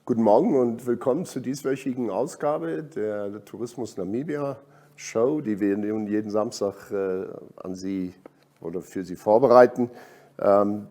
Guten Morgen und willkommen zur dieswöchigen Ausgabe der Tourismus-Namibia-Show, die wir nun jeden Samstag an Sie oder für Sie vorbereiten.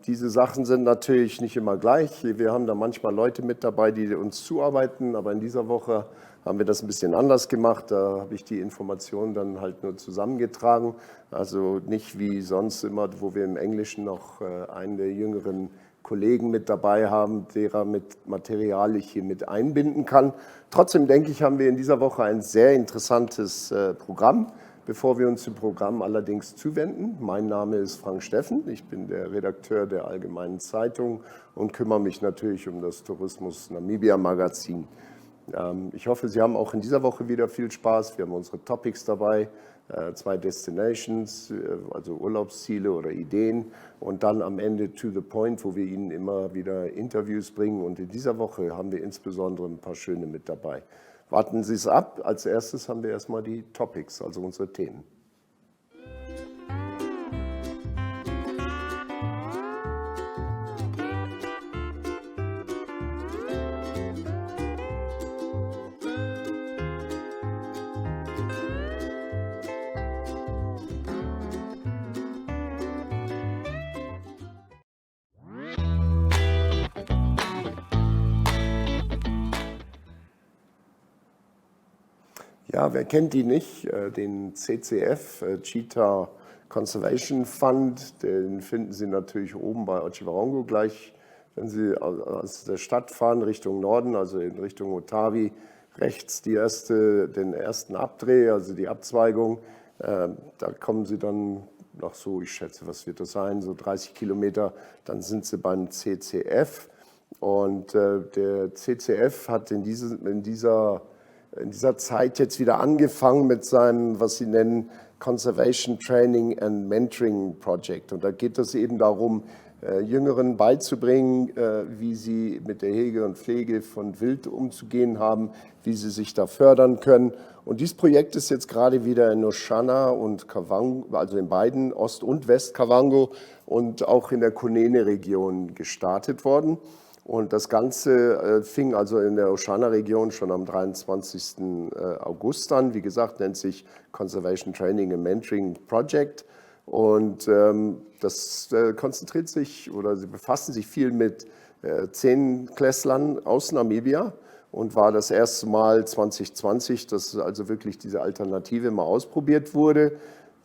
Diese Sachen sind natürlich nicht immer gleich. Wir haben da manchmal Leute mit dabei, die uns zuarbeiten, aber in dieser Woche haben wir das ein bisschen anders gemacht. Da habe ich die Informationen dann halt nur zusammengetragen. Also nicht wie sonst immer, wo wir im Englischen noch einen der jüngeren Kollegen mit dabei haben, derer mit Material ich hier mit einbinden kann. Trotzdem denke ich, haben wir in dieser Woche ein sehr interessantes Programm. Bevor wir uns dem Programm allerdings zuwenden, mein Name ist Frank Steffen, ich bin der Redakteur der Allgemeinen Zeitung und kümmere mich natürlich um das Tourismus-Namibia-Magazin. Ich hoffe, Sie haben auch in dieser Woche wieder viel Spaß. Wir haben unsere Topics dabei, 2 Destinations, also Urlaubsziele oder Ideen und dann am Ende to the point, wo wir Ihnen immer wieder Interviews bringen. Und in dieser Woche haben wir insbesondere ein paar schöne mit dabei. Warten Sie es ab. Als erstes haben wir erstmal die Topics, also unsere Themen. Ja, wer kennt die nicht? Den CCF, Cheetah Conservation Fund, den finden Sie natürlich oben bei Otjiwarongo gleich, wenn Sie aus der Stadt fahren Richtung Norden, also in Richtung Otavi, rechts den ersten Abdreh, also die Abzweigung. Da kommen Sie dann nach so, ich schätze, was wird das sein, so 30 Kilometer, dann sind Sie beim CCF. Und der CCF hat in dieser Zeit jetzt wieder angefangen mit seinem, was sie nennen, Conservation Training and Mentoring Project. Und da geht es eben darum, Jüngeren beizubringen, wie sie mit der Hege und Pflege von Wild umzugehen haben, wie sie sich da fördern können. Und dieses Projekt ist jetzt gerade wieder in Oshana und Kavango, also in beiden Ost- und West-Kavango und auch in der Kunene-Region gestartet worden. Und das Ganze fing also in der Oshana-Region schon am 23. August an. Wie gesagt, nennt sich Conservation Training and Mentoring Project. Und das konzentriert sich oder sie befassen sich viel mit 10 Klässlern aus Namibia und war das erste Mal 2020, dass also wirklich diese Alternative mal ausprobiert wurde.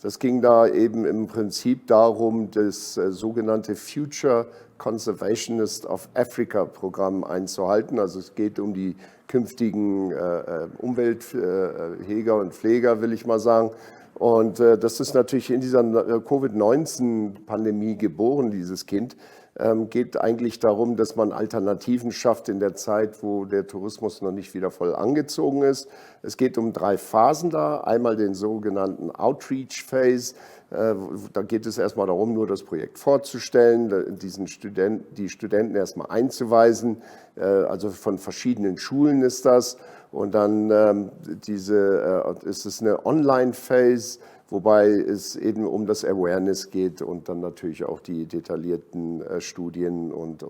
Das ging da eben im Prinzip darum, das sogenannte Future Conservationist of Africa Programm einzuhalten. Also es geht um die künftigen Umwelthäger und Pfleger, will ich mal sagen. Und das ist natürlich in dieser Covid-19-Pandemie geboren, dieses Kind. Geht eigentlich darum, dass man Alternativen schafft in der Zeit, wo der Tourismus noch nicht wieder voll angezogen ist. Es geht um 3 Phasen da. Einmal den sogenannten Outreach Phase. Da geht es erstmal darum, nur das Projekt vorzustellen, die Studenten erstmal einzuweisen. Also von verschiedenen Schulen ist das. Und dann ist es eine Online-Phase, wobei es eben um das Awareness geht und dann natürlich auch die detaillierten Studien und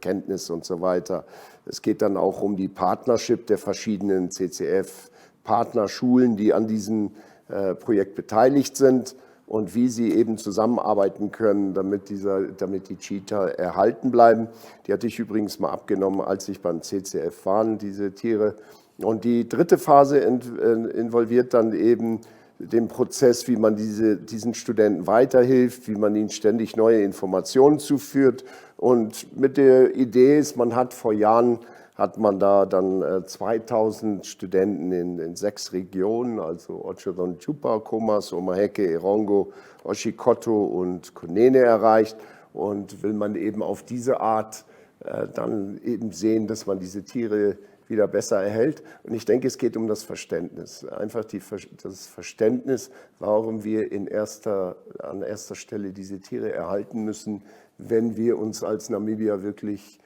Kenntnisse und so weiter. Es geht dann auch um die Partnership der verschiedenen CCF-Partnerschulen, die an diesem Projekt beteiligt sind und wie sie eben zusammenarbeiten können, damit die Cheetah erhalten bleiben. Die hatte ich übrigens mal abgenommen, als ich beim CCF war, diese Tiere. Und die 3. Phase involviert dann eben den Prozess, wie man diesen Studenten weiterhilft, wie man ihnen ständig neue Informationen zuführt. Und mit der Idee ist, vor Jahren hat man da dann 2000 Studenten in 6 Regionen, also Otjiwarongo, Khomas, Omaheke, Erongo, Oshikoto und Kunene erreicht. Und will man eben auf diese Art dann eben sehen, dass man diese Tiere wieder besser erhält. Und ich denke, es geht um das Verständnis. Einfach das Verständnis, warum wir an erster Stelle diese Tiere erhalten müssen, wenn wir uns als Namibia wirklich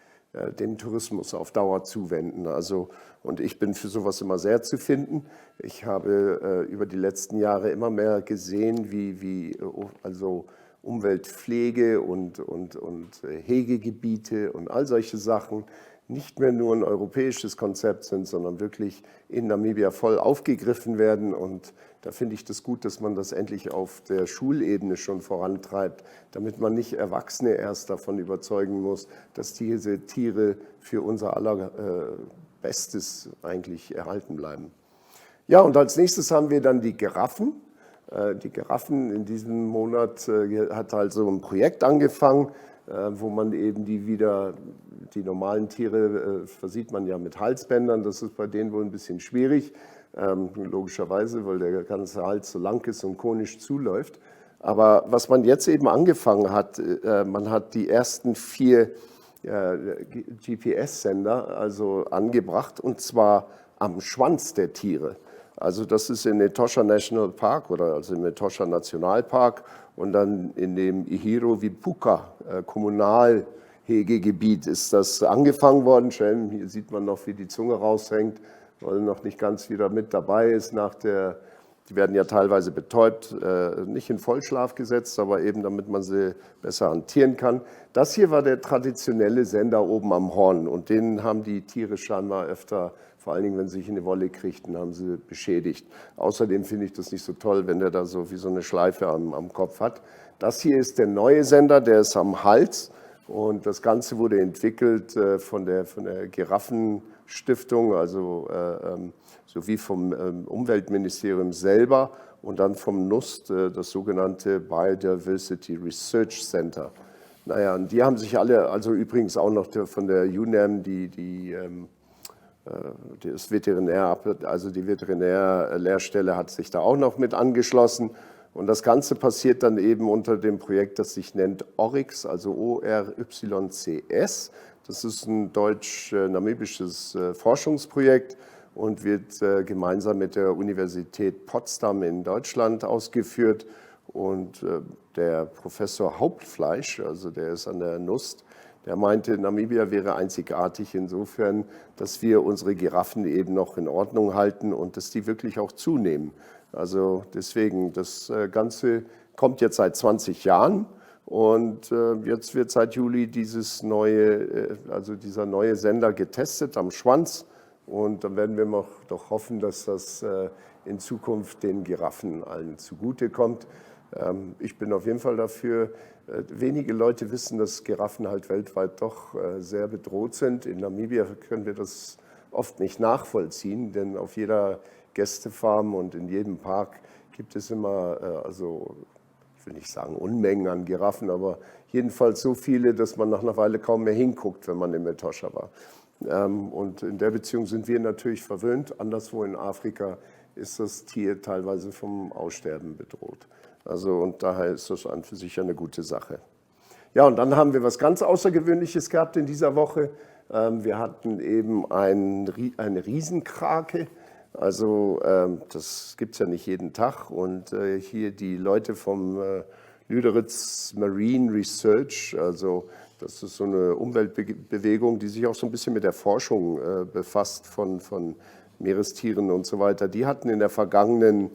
dem Tourismus auf Dauer zuwenden. Und ich bin für sowas immer sehr zu finden. Ich habe über die letzten Jahre immer mehr gesehen, wie Umweltpflege und Hegegebiete und all solche Sachen, nicht mehr nur ein europäisches Konzept sind, sondern wirklich in Namibia voll aufgegriffen werden. Und da finde ich das gut, dass man das endlich auf der Schulebene schon vorantreibt, damit man nicht Erwachsene erst davon überzeugen muss, dass diese Tiere für unser aller Bestes eigentlich erhalten bleiben. Ja, und als nächstes haben wir dann die Giraffen. Die Giraffen in diesem Monat hat also ein Projekt angefangen, wo man eben die normalen Tiere versieht man ja mit Halsbändern. Das ist bei denen wohl ein bisschen schwierig, logischerweise, weil der ganze Hals so lang ist und konisch zuläuft. Aber was man jetzt eben angefangen hat, man hat die ersten 4 GPS-Sender also angebracht, und zwar am Schwanz der Tiere. Also das ist in Etosha National Park oder also im Etosha Nationalpark und dann in dem Ihiro-Vipuka Kommunalhegegebiet ist das angefangen worden. Hier sieht man noch, wie die Zunge raushängt, weil noch nicht ganz wieder mit dabei ist die werden ja teilweise betäubt, nicht in Vollschlaf gesetzt, aber eben damit man sie besser hantieren kann. Das hier war der traditionelle Sender oben am Horn und den haben die Tiere scheinbar öfter, vor allen Dingen wenn sie sich in die Wolle kriegten, haben sie beschädigt. Außerdem finde ich das nicht so toll, wenn der da so wie so eine Schleife am Kopf hat. Das hier ist der neue Sender, der ist am Hals und das Ganze wurde entwickelt von der Giraffenstiftung, also sowie vom Umweltministerium selber und dann vom NUST, das sogenannte Biodiversity Research Center. Naja, und die haben sich alle, also übrigens auch noch von der UNAM, das Veterinär, also die Veterinärlehrstelle hat sich da auch noch mit angeschlossen. Und das Ganze passiert dann eben unter dem Projekt, das sich nennt ORYX, also ORYCS. Das ist ein deutsch-namibisches Forschungsprojekt und wird gemeinsam mit der Universität Potsdam in Deutschland ausgeführt. Und der Professor Hauptfleisch, also der ist an der NUST, der meinte, Namibia wäre einzigartig insofern, dass wir unsere Giraffen eben noch in Ordnung halten und dass die wirklich auch zunehmen. Also deswegen, das Ganze kommt jetzt seit 20 Jahren. Und jetzt wird seit Juli dieser neue Sender getestet am Schwanz. Und dann werden wir doch hoffen, dass das in Zukunft den Giraffen allen zugutekommt. Ich bin auf jeden Fall dafür. Wenige Leute wissen, dass Giraffen halt weltweit doch sehr bedroht sind. In Namibia können wir das oft nicht nachvollziehen, denn auf jeder Gästefarm und in jedem Park gibt es immer, ich will nicht sagen Unmengen an Giraffen, aber jedenfalls so viele, dass man nach einer Weile kaum mehr hinguckt, wenn man im Etosha war. Und in der Beziehung sind wir natürlich verwöhnt. Anderswo in Afrika ist das Tier teilweise vom Aussterben bedroht. Also, und daher ist das an für sich eine gute Sache. Ja, und dann haben wir was ganz Außergewöhnliches gehabt in dieser Woche. Wir hatten eben eine Riesenkrake. Also das gibt es ja nicht jeden Tag. Und hier die Leute vom Lüderitz Marine Research, also das ist so eine Umweltbewegung, die sich auch so ein bisschen mit der Forschung befasst von Meerestieren und so weiter. Die hatten in der vergangenen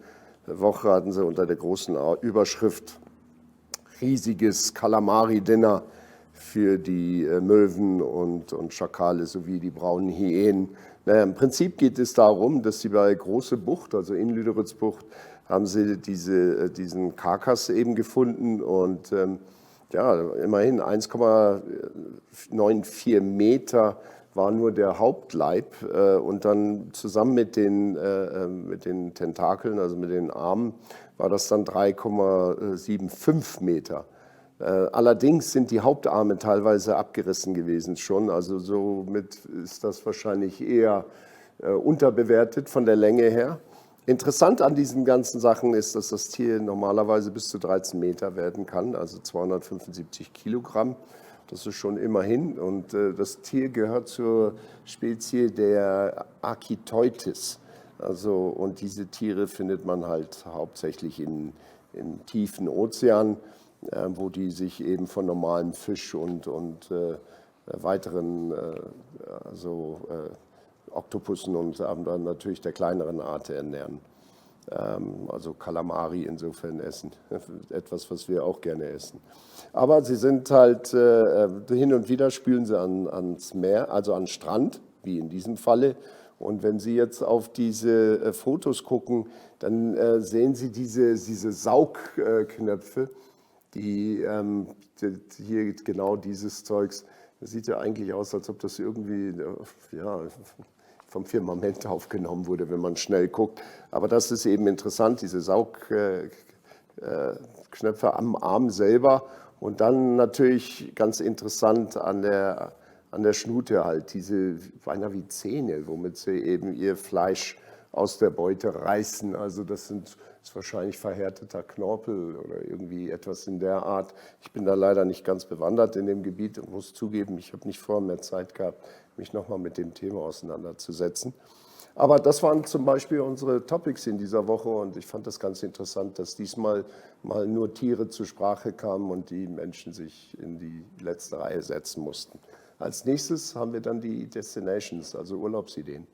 Woche unter der großen Überschrift riesiges Kalamari-Dinner für die Möwen und Schakale sowie die braunen Hyänen. Naja, im Prinzip geht es darum, dass sie bei Große Bucht, also in Lüderitz Bucht, haben sie diesen Karkas eben gefunden und immerhin 1,94 Meter war nur der Hauptleib und dann zusammen mit den Tentakeln, also mit den Armen, war das dann 3,75 Meter. Allerdings sind die Hauptarme teilweise abgerissen gewesen schon, also somit ist das wahrscheinlich eher unterbewertet von der Länge her. Interessant an diesen ganzen Sachen ist, dass das Tier normalerweise bis zu 13 Meter werden kann, also 275 Kilogramm. Das ist schon immerhin. Und das Tier gehört zur Spezie der Achiteutis. Also, und diese Tiere findet man halt hauptsächlich in tiefen Ozeanen, wo die sich eben von normalem Fisch und weiteren Oktopussen und dann natürlich der kleineren Art ernähren. Also Kalamari insofern essen, etwas, was wir auch gerne essen. Aber sie sind halt, hin und wieder spülen sie ans Meer, also an den Strand, wie in diesem Falle. Und wenn Sie jetzt auf diese Fotos gucken, dann sehen Sie diese Saugknöpfe, die hier genau dieses Zeugs, das sieht ja eigentlich aus, als ob das irgendwie ja, vom Firmament aufgenommen wurde, wenn man schnell guckt. Aber das ist eben interessant, diese Saugknöpfe am Arm selber. Und dann natürlich ganz interessant an der Schnute halt, diese beinahe wie Zähne, womit sie eben ihr Fleisch aus der Beute reißen. Also das ist wahrscheinlich verhärteter Knorpel oder irgendwie etwas in der Art. Ich bin da leider nicht ganz bewandert in dem Gebiet und muss zugeben, ich habe nicht vorher mehr Zeit gehabt, mich nochmal mit dem Thema auseinanderzusetzen. Aber das waren zum Beispiel unsere Topics in dieser Woche und ich fand das ganz interessant, dass diesmal mal nur Tiere zur Sprache kamen und die Menschen sich in die letzte Reihe setzen mussten. Als nächstes haben wir dann die Destinations, also Urlaubsideen.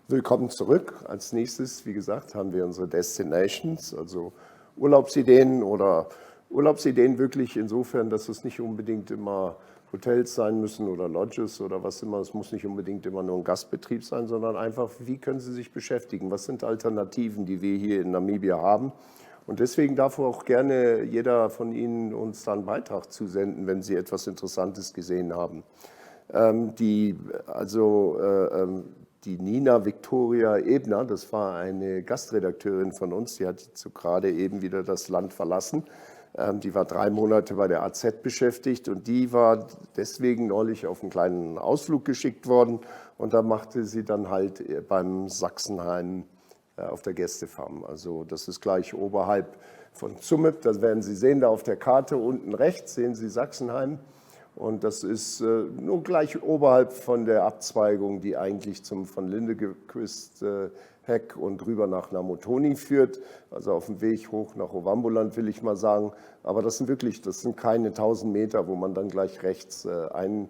Willkommen zurück. Als nächstes, wie gesagt, haben wir unsere Destinations, also Urlaubsideen oder Urlaubsideen wirklich insofern, dass es nicht unbedingt immer Hotels sein müssen oder Lodges oder was immer. Es muss nicht unbedingt immer nur ein Gastbetrieb sein, sondern einfach, wie können Sie sich beschäftigen? Was sind Alternativen, die wir hier in Namibia haben? Und deswegen darf auch gerne jeder von Ihnen uns da einen Beitrag zusenden, wenn Sie etwas Interessantes gesehen haben. Die Nina Victoria Ebner, das war eine Gastredakteurin von uns, die hat jetzt gerade eben wieder das Land verlassen. Die war 3 Monate bei der AZ beschäftigt und die war deswegen neulich auf einen kleinen Ausflug geschickt worden und da machte sie dann halt beim Sachsenheim auf der Gästefarm. Also das ist gleich oberhalb von Zumip, das werden Sie sehen, da auf der Karte unten rechts sehen Sie Sachsenheim. Und das ist nur gleich oberhalb von der Abzweigung, die eigentlich zum von Lindequist Heck und rüber nach Namotoni führt, also auf dem Weg hoch nach Ovamboland, will ich mal sagen. Aber das sind keine 1000 Meter, wo man dann gleich rechts drehen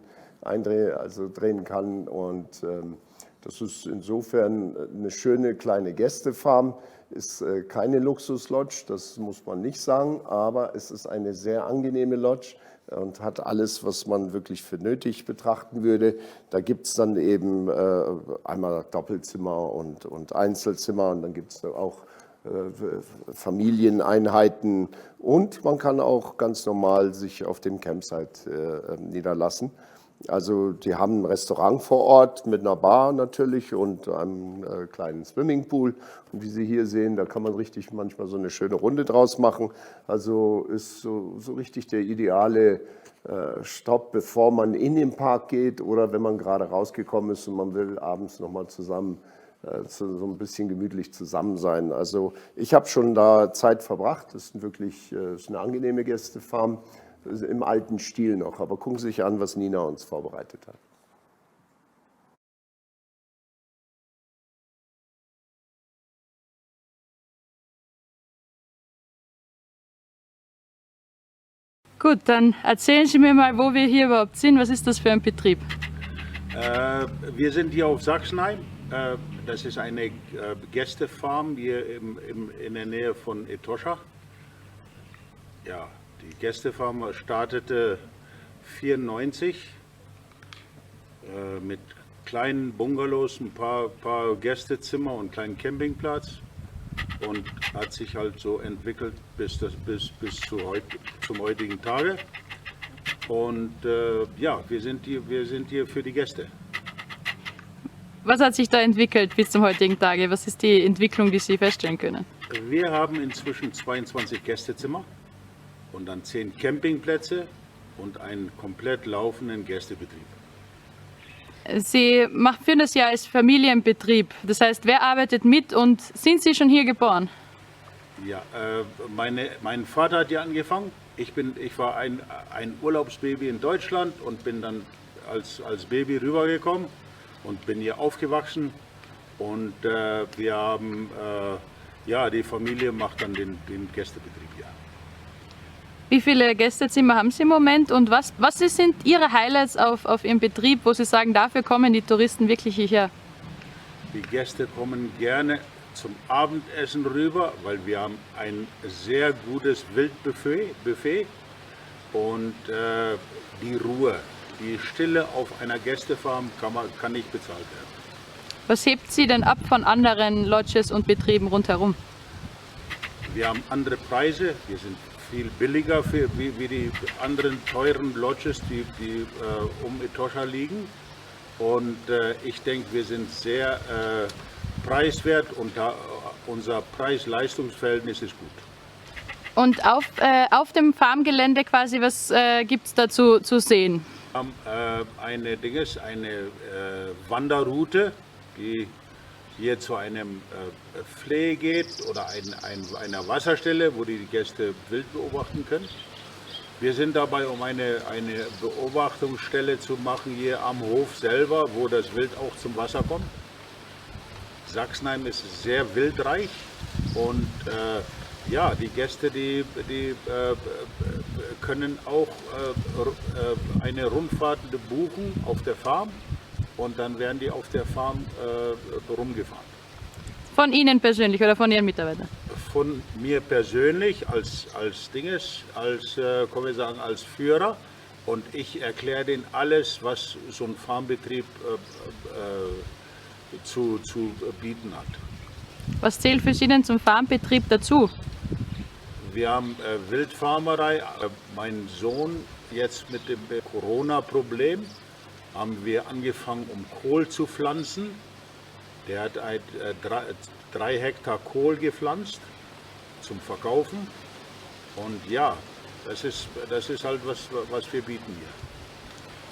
kann. Und das ist insofern eine schöne kleine Gästefarm. Ist keine Luxuslodge, das muss man nicht sagen, aber es ist eine sehr angenehme Lodge und hat alles, was man wirklich für nötig betrachten würde. Da gibt es dann eben einmal Doppelzimmer und Einzelzimmer und dann gibt es auch Familieneinheiten und man kann auch ganz normal sich auf dem Campsite niederlassen. Also die haben ein Restaurant vor Ort mit einer Bar natürlich und einem kleinen Swimmingpool. Und wie Sie hier sehen, da kann man richtig manchmal so eine schöne Runde draus machen. Also ist so richtig der ideale Stopp, bevor man in den Park geht oder wenn man gerade rausgekommen ist und man will abends nochmal zusammen so ein bisschen gemütlich zusammen sein. Also ich habe schon da Zeit verbracht. Das ist eine angenehme Gästefarm. Im alten Stil noch, aber gucken Sie sich an, was Nina uns vorbereitet hat. Gut, dann erzählen Sie mir mal, wo wir hier überhaupt sind. Was ist das für ein Betrieb? Wir sind hier auf Sachsenheim. Das ist eine Gästefarm hier in der Nähe von Etosha. Ja. Die Gästefarm startete 1994 mit kleinen Bungalows, ein paar Gästezimmer und einen kleinen Campingplatz und hat sich halt so entwickelt bis zum heutigen Tage. Und ja, wir sind hier für die Gäste. Was hat sich da entwickelt bis zum heutigen Tage? Was ist die Entwicklung, die Sie feststellen können? Wir haben inzwischen 22 Gästezimmer und dann 10 Campingplätze und einen komplett laufenden Gästebetrieb. Sie führen das ja als Familienbetrieb. Das heißt, wer arbeitet mit und sind Sie schon hier geboren? Ja, mein Vater hat ja angefangen. Ich war ein Urlaubsbaby in Deutschland und bin dann als Baby rübergekommen und bin hier aufgewachsen. Und wir haben, die Familie macht dann den Gästebetrieb hier. Wie viele Gästezimmer haben Sie im Moment und was sind Ihre Highlights auf Ihrem Betrieb, wo Sie sagen, dafür kommen die Touristen wirklich hierher? Die Gäste kommen gerne zum Abendessen rüber, weil wir haben ein sehr gutes Wildbuffet und die Ruhe, die Stille auf einer Gästefarm kann nicht bezahlt werden. Was hebt Sie denn ab von anderen Lodges und Betrieben rundherum? Wir haben andere Preise, wir sind viel billiger wie die anderen teuren Lodges, die um Etosha liegen. Und ich denke, wir sind sehr preiswert und unser Preis-Leistungs-Verhältnis ist gut. Und auf dem Farmgelände quasi, was gibt es dazu zu sehen? Wir haben eine Wanderroute, die hier zu einem Flehe geht oder einer Wasserstelle, wo die Gäste Wild beobachten können. Wir sind dabei, um eine Beobachtungsstelle zu machen hier am Hof selber, wo das Wild auch zum Wasser kommt. Sachsenheim ist sehr wildreich und die Gäste, die können auch eine Rundfahrt buchen auf der Farm und dann werden die auf der Farm rumgefahren. Von Ihnen persönlich oder von Ihren Mitarbeitern? Von mir persönlich als Führer und ich erkläre denen alles, was so ein Farmbetrieb zu bieten hat. Was zählt für Sie denn zum Farmbetrieb dazu? Wir haben Wildfarmerei. Mein Sohn jetzt mit dem Corona-Problem haben wir angefangen, um Kohl zu pflanzen. Der hat 3 Hektar Kohl gepflanzt zum Verkaufen. Und ja, das ist halt was wir bieten hier.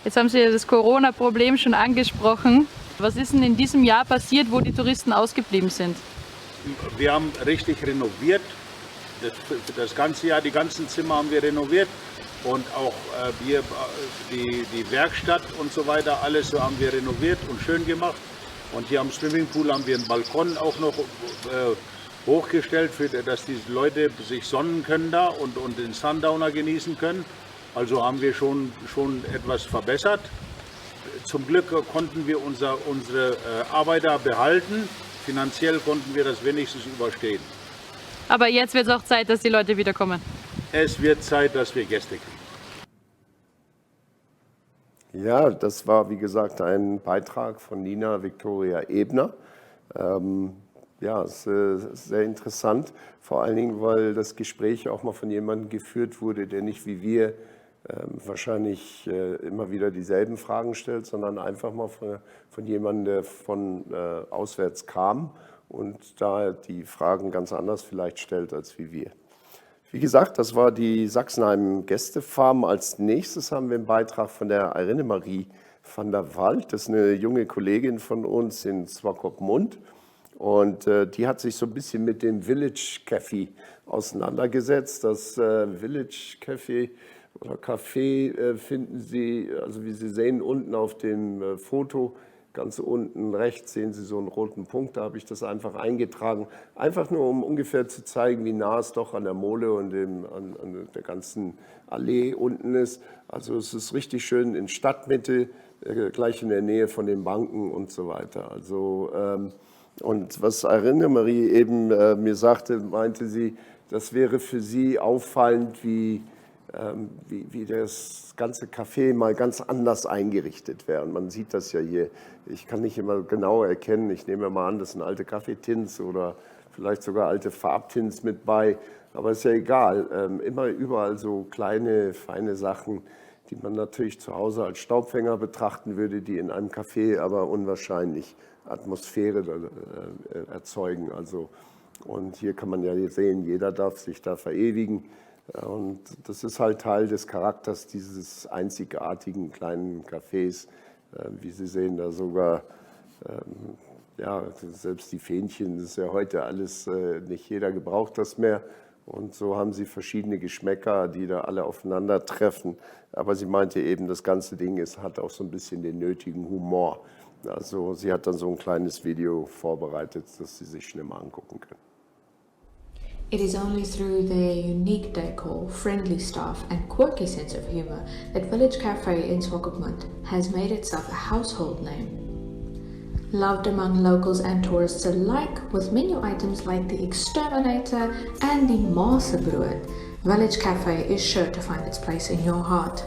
Jetzt haben Sie das Corona-Problem schon angesprochen. Was ist denn in diesem Jahr passiert, wo die Touristen ausgeblieben sind? Wir haben richtig renoviert. Das ganze Jahr, die ganzen Zimmer haben wir renoviert. Und auch die Werkstatt und so weiter, alles so haben wir renoviert und schön gemacht. Und hier am Swimmingpool haben wir einen Balkon auch noch hochgestellt, dass die Leute sich sonnen können da und den Sundowner genießen können. Also haben wir schon etwas verbessert. Zum Glück konnten wir unsere Arbeiter behalten. Finanziell konnten wir das wenigstens überstehen. Aber jetzt wird es auch Zeit, dass die Leute wiederkommen. Es wird Zeit, dass wir Gäste kriegen. Ja, das war wie gesagt ein Beitrag von Nina Victoria Ebner. Es ist sehr interessant, vor allen Dingen, weil das Gespräch auch mal von jemandem geführt wurde, der nicht wie wir wahrscheinlich immer wieder dieselben Fragen stellt, sondern einfach mal von jemandem, der von auswärts kam und da die Fragen ganz anders vielleicht stellt als wie wir. Wie gesagt, das war die Sachsenheim-Gästefarm. Als nächstes haben wir einen Beitrag von der Irene-Mari von der Walt. Das ist eine junge Kollegin von uns in Swakopmund. Und die hat sich so ein bisschen mit dem Village Café auseinandergesetzt. Das Village Café oder Café finden Sie, also wie Sie sehen, unten auf dem Foto. Ganz unten rechts sehen Sie so einen roten Punkt, da habe ich das einfach eingetragen. Einfach nur, um ungefähr zu zeigen, wie nah es doch an der Mole und an der ganzen Allee unten ist. Also es ist richtig schön in Stadtmitte, gleich in der Nähe von den Banken und so weiter. Also, und was Irene-Mari eben mir sagte, meinte sie, das wäre für sie auffallend, wie das ganze Café mal ganz anders eingerichtet wäre. Und man sieht das ja hier. Ich kann nicht immer genau erkennen. Ich nehme mal an, das sind alte Kaffeetins oder vielleicht sogar alte Farbtins mit bei. Aber ist ja egal. Immer überall so kleine, feine Sachen, die man natürlich zu Hause als Staubfänger betrachten würde, die in einem Café aber unwahrscheinlich Atmosphäre erzeugen. Also, und hier kann man ja sehen, jeder darf sich da verewigen. Und das ist halt Teil des Charakters dieses einzigartigen kleinen Cafés, Wie Sie sehen, da sogar, ja, selbst die Fähnchen, das ist ja heute alles, nicht jeder gebraucht das mehr. Und so haben sie verschiedene Geschmäcker, die da alle aufeinandertreffen. Aber sie meinte eben, das ganze Ding hat auch so ein bisschen den nötigen Humor. Also sie hat dann so ein kleines Video vorbereitet, das Sie sich schnell mal angucken können. It is only through their unique decor, friendly staff and quirky sense of humor that Village Café in Swakopmund has made itself a household name. Loved among locals and tourists alike, with menu items like the Exterminator and the Maasebrood, Village Café is sure to find its place in your heart.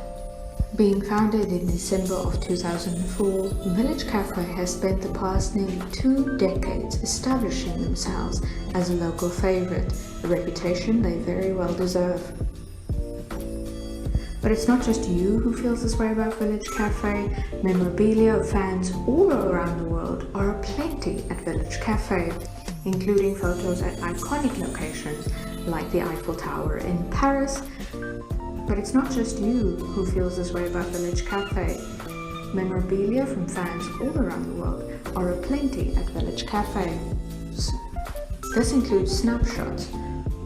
Being founded in December of 2004, Village Café has spent the past nearly 2 decades establishing themselves as a local favorite, a reputation they very well deserve. But it's not just you who feels this way about Village Café. Memorabilia of fans all around the world are aplenty at Village Café, including photos at iconic locations like the Eiffel Tower in Paris. But it's not just you who feels this way about Village Café. Memorabilia from fans all around the world are aplenty at Village Café. This includes snapshots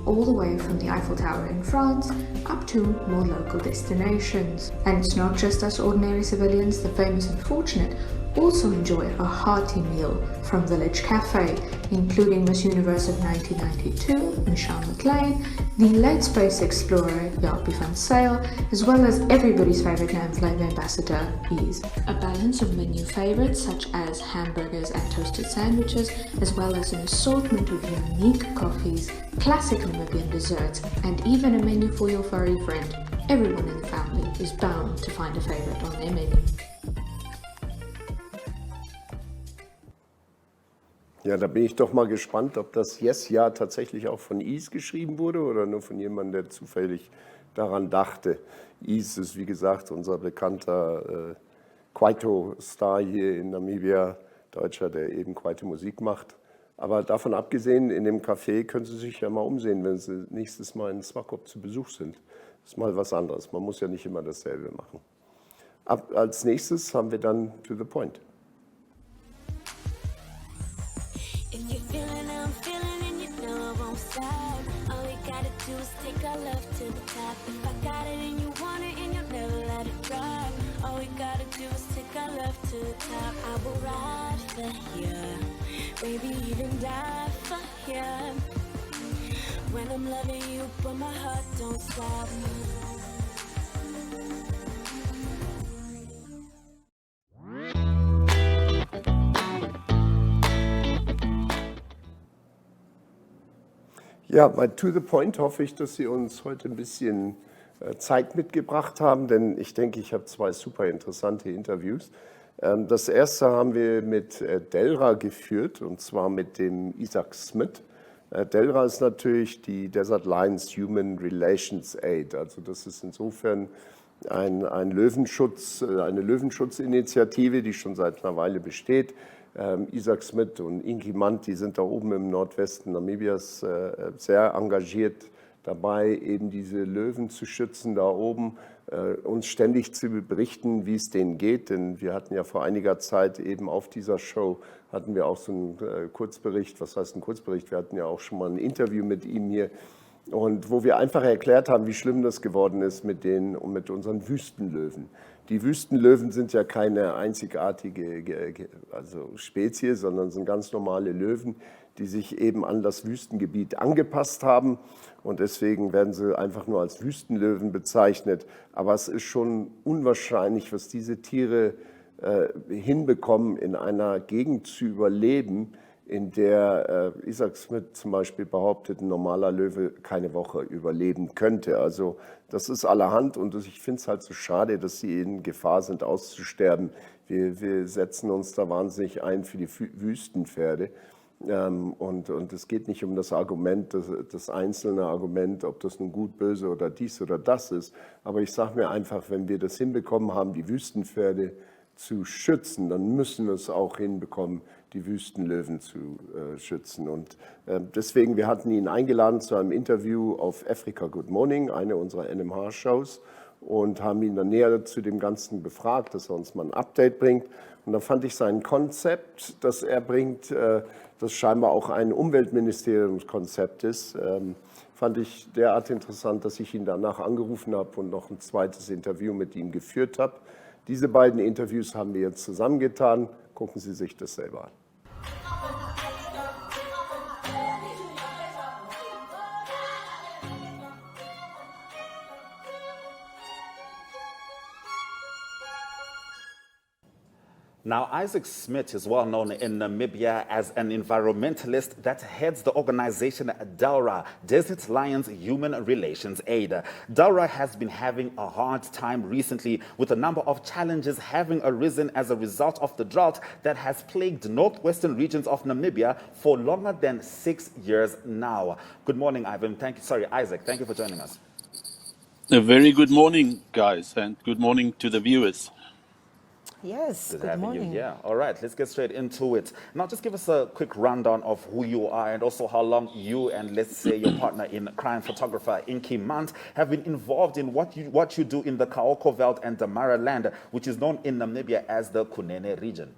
all the way from the Eiffel Tower in France up to more local destinations. And it's not just us ordinary civilians, the famous and fortunate also enjoy a hearty meal from Village Café, including Miss Universe of 1992, Michelle McLean, the late space explorer Jaapie van Zyl, as well as everybody's favorite name flavor ambassador, Ease. A balance of menu favorites such as hamburgers and toasted sandwiches, as well as an assortment of unique coffees, classic Namibian desserts, and even a menu for your furry friend. Everyone in the family is bound to find a favorite on their menu. Ja, da bin ich doch mal gespannt, ob das Yes-Ja tatsächlich auch von Is geschrieben wurde oder nur von jemandem, der zufällig daran dachte. Is ist, wie gesagt, unser bekannter Kwaito-Star hier in Namibia, Deutscher, der eben Kwaito-Musik macht. Aber davon abgesehen, in dem Café können Sie sich ja mal umsehen, wenn Sie nächstes Mal in Swakop zu Besuch sind. Das ist mal was anderes. Man muss ja nicht immer dasselbe machen. Als nächstes haben wir dann To the Point. Take our love to the top. If I got it and you want it and you'll never let it drop. All we gotta do is take our love to the top. I will ride for you, maybe even die for you. When I'm loving you, but my heart don't stop. Ja, bei To the Point hoffe ich, dass Sie uns heute ein bisschen Zeit mitgebracht haben, denn ich denke, ich habe 2 super interessante Interviews. Das erste haben wir mit DeLHRA geführt, und zwar mit dem Izak Smit. DeLHRA ist natürlich die Desert Lions Human Relations Aid, also das ist insofern eine Löwenschutzinitiative, die schon seit einer Weile besteht. Izak Smit und Inki Mant, die sind da oben im Nordwesten Namibias sehr engagiert dabei, eben diese Löwen zu schützen da oben, uns ständig zu berichten, wie es denen geht. Denn wir hatten ja vor einiger Zeit eben auf dieser Show, hatten wir auch so einen Kurzbericht, was heißt ein Kurzbericht, wir hatten ja auch schon mal ein Interview mit ihm hier, und wo wir einfach erklärt haben, wie schlimm das geworden ist mit denen und mit unseren Wüstenlöwen. Die Wüstenlöwen sind ja keine einzigartige Spezies, sondern sind ganz normale Löwen, die sich eben an das Wüstengebiet angepasst haben. Und deswegen werden sie einfach nur als Wüstenlöwen bezeichnet. Aber es ist schon unwahrscheinlich, was diese Tiere hinbekommen, in einer Gegend zu überleben, in der Izak Smit zum Beispiel behauptet, ein normaler Löwe keine Woche überleben könnte. Also das ist allerhand, und ich finde es halt so schade, dass sie in Gefahr sind, auszusterben. Wir setzen uns da wahnsinnig ein für die Wüstenpferde. Und es geht nicht um das Argument, das einzelne Argument, ob das nun gut, böse oder dies oder das ist. Aber ich sage mir einfach, wenn wir das hinbekommen haben, die Wüstenpferde zu schützen, dann müssen wir es auch hinbekommen, die Wüstenlöwen zu schützen. Und deswegen, wir hatten ihn eingeladen zu einem Interview auf Africa Good Morning, eine unserer NMH-Shows. und haben ihn dann näher zu dem Ganzen befragt, dass er uns mal ein Update bringt. Und dann fand ich sein Konzept, das er bringt, das scheinbar auch ein Umweltministeriumskonzept ist, fand ich derart interessant, dass ich ihn danach angerufen habe und noch ein zweites Interview mit ihm geführt habe. Diese beiden Interviews haben wir jetzt zusammengetan. Gucken Sie sich das selber an. Now, Izak Smit is well known in Namibia as an environmentalist that heads the organization DeLHRA, Desert Lions Human Relations Aid. DeLHRA has been having a hard time recently with a number of challenges having arisen as a result of the drought that has plagued northwestern regions of Namibia for longer than 6 years now. Good morning, Izak. Thank you for joining us. A very good morning, guys, and good morning to the viewers. Yes, Good good having morning. you here. All right, let's get straight into it. Now, just give us a quick rundown of who you are and also how long you and, let's say, your partner in crime, photographer Inky Mant, have been involved in what you do in the Kaoko Veld and Damara land, which is known in Namibia as the Kunene region.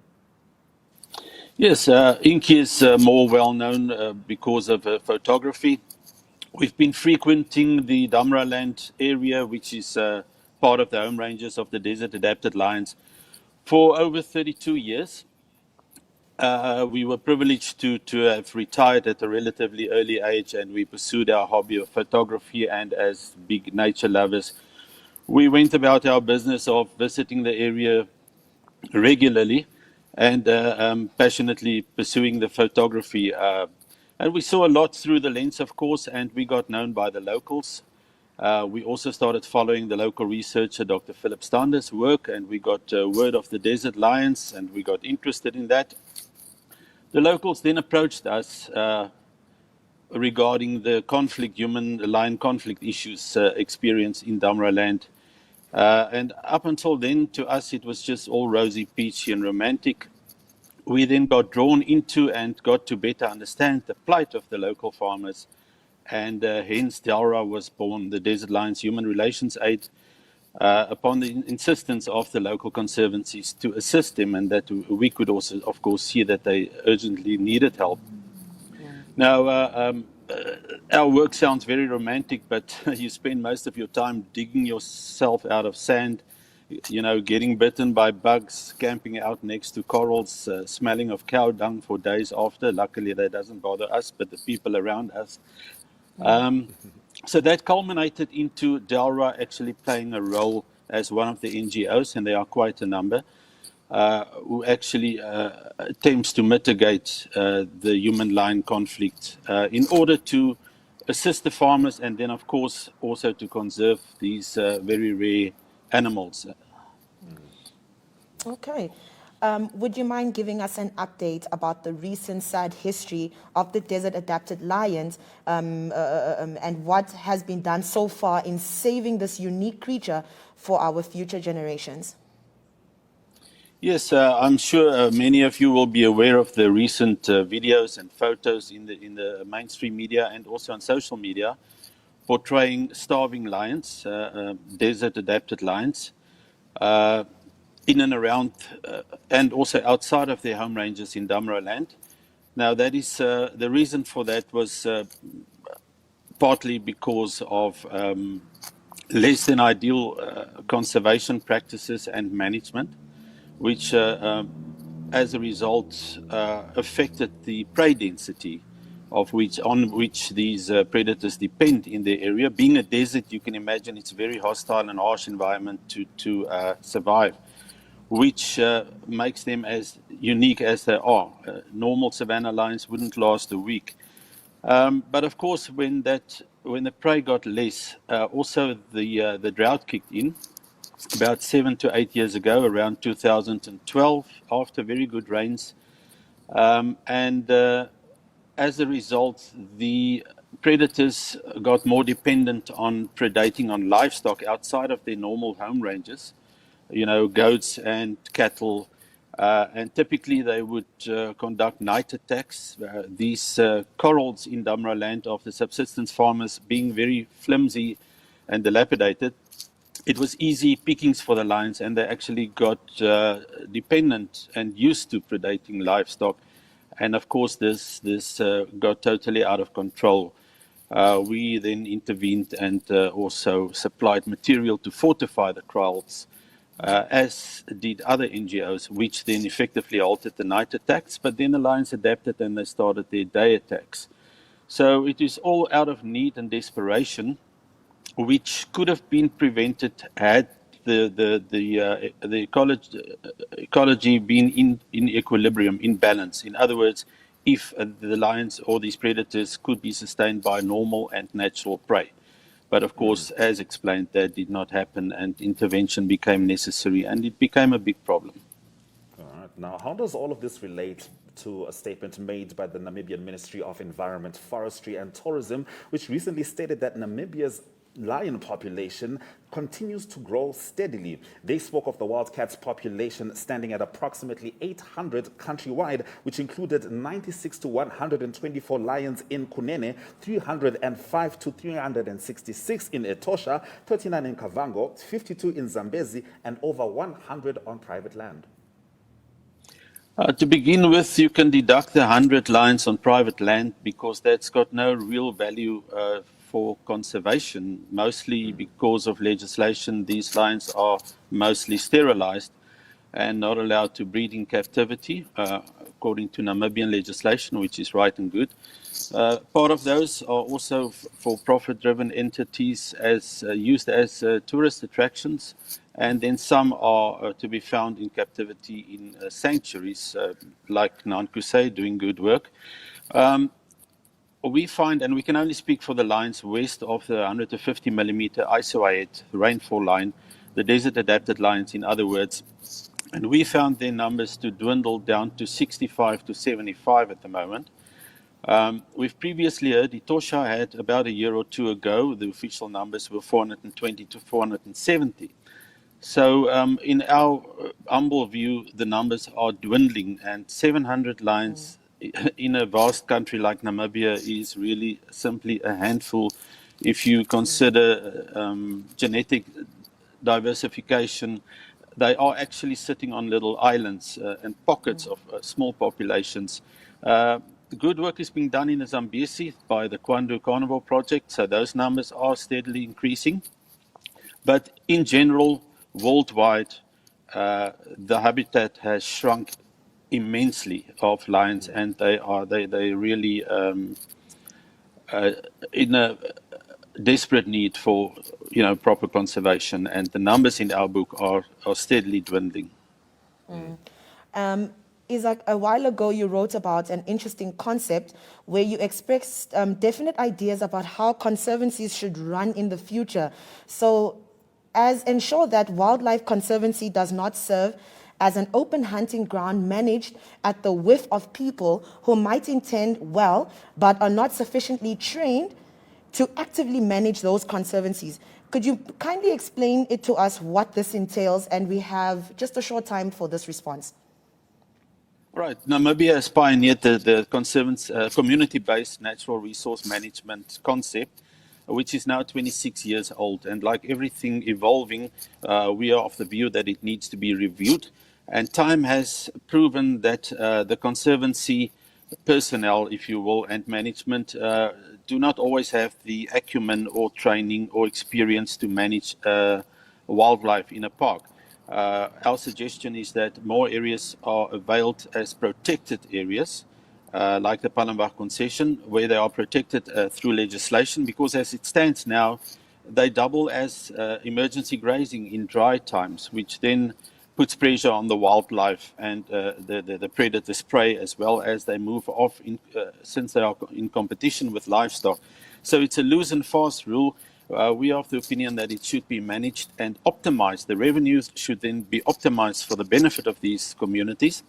Yes, Inky is more well known because of photography. We've been frequenting the Damara land area, which is part of the home ranges of the desert adapted lions, for over 32 years. We were privileged to have retired at a relatively early age, and we pursued our hobby of photography. And as big nature lovers, we went about our business of visiting the area regularly and passionately pursuing the photography. And we saw a lot through the lens, of course, and we got known by the locals. We also started following the local researcher, Dr. Philip Stander's work, and we got word of the desert lions, and we got interested in that. The locals then approached us regarding the human-lion conflict issues experienced in Damara land. And up until then, to us, it was just all rosy, peachy, and romantic. We then got drawn into and got to better understand the plight of the local farmers. And hence DeLHRA was born, the Desert Lions Human Relations Aid, upon the insistence of the local conservancies to assist them, and that we could also, of course, see that they urgently needed help. Now, our work sounds very romantic, but you spend most of your time digging yourself out of sand, getting bitten by bugs, camping out next to corals, smelling of cow dung for days after. Luckily, that doesn't bother us, but the people around us. So that culminated into DeLHRA actually playing a role as one of the NGOs, and there are quite a number, who actually attempts to mitigate the human-lion conflict in order to assist the farmers and then, of course, also to conserve these very rare animals. Okay. Would you mind giving us an update about the recent sad history of the desert adapted lions and what has been done so far in saving this unique creature for our future generations? Yes, I'm sure many of you will be aware of the recent videos and photos in the mainstream media and also on social media portraying starving lions, desert adapted lions, in and around and also outside of their home ranges in Damara land. Now, that is the reason for that was partly because of less than ideal conservation practices and management, which as a result affected the prey density on which these predators depend in their area. Being a desert, you can imagine it's a very hostile and harsh environment to survive, which makes them as unique as they are. Normal savanna lions wouldn't last a week. But of course, when the prey got less, also the drought kicked in about 7 to 8 years ago, around 2012, after very good rains. As a result, the predators got more dependent on predating on livestock outside of their normal home ranges, goats and cattle. And typically they would conduct night attacks. These corrals in Damara land of the subsistence farmers being very flimsy and dilapidated, it was easy pickings for the lions, and they actually got dependent and used to predating livestock. And of course, this got totally out of control. We then intervened and also supplied material to fortify the kraals, as did other NGOs, which then effectively halted the night attacks. But then the lions adapted and they started their day attacks. So it is all out of need and desperation, which could have been prevented had the ecology been in equilibrium, in balance. In other words, if the lions or these predators could be sustained by normal and natural prey. But of course, as explained, that did not happen, and intervention became necessary, and it became a big problem. All right. Now, how does all of this relate to a statement made by the Namibian Ministry of Environment, Forestry and Tourism, which recently stated that Namibia's lion population continues to grow steadily? They spoke of the wildcat's population standing at approximately 800 countrywide, which included 96 to 124 lions in Kunene, 305 to 366 in Etosha, 39 in Kavango, 52 in Zambezi, and over 100 on private land. To begin with, you can deduct the 100 lions on private land because that's got no real value for conservation, mostly because of legislation. These lions are mostly sterilized and not allowed to breed in captivity, according to Namibian legislation, which is right and good. Part of those are also for profit-driven entities used as tourist attractions, and then some are to be found in captivity in sanctuaries, like Nankuse, doing good work. We find, and we can only speak for the lines west of the 150 millimeter isolated rainfall line, the desert-adapted lines, in other words, and we found their numbers to dwindle down to 65 to 75 at the moment. We've previously heard Etosha had about a year or two ago, the official numbers were 420 to 470. So in our humble view, the numbers are dwindling, and 700 lions in a vast country like Namibia is really simply a handful if you consider genetic diversification. They are actually sitting on little islands and pockets of small populations. Good work is being done in the Zambezi by the Kwandu Carnival Project, so those numbers are steadily increasing. But in general, worldwide, the habitat has shrunk immensely of lions, and they really in a desperate need for proper conservation, and the numbers in our book are steadily dwindling. Izak, a while ago you wrote about an interesting concept where you expressed definite ideas about how conservancies should run in the future. So as ensure that wildlife conservancy does not serve as an open hunting ground managed at the whim of people who might intend well but are not sufficiently trained to actively manage those conservancies. Could you kindly explain it to us what this entails? And we have just a short time for this response. Right. Namibia has pioneered the community-based natural resource management concept, which is now 26 years old. And like everything evolving, we are of the view that it needs to be reviewed. And time has proven that the conservancy personnel, if you will, and management do not always have the acumen or training or experience to manage wildlife in a park. Our suggestion is that more areas are availed as protected areas, like the Palembang concession, where they are protected through legislation, because as it stands now, they double as emergency grazing in dry times, which then puts pressure on the wildlife and the predators prey, as well as they move off since they are in competition with livestock. So it's a lose and fast rule. We are of the opinion that it should be managed and optimized. The revenues should then be optimized for the benefit of these communities,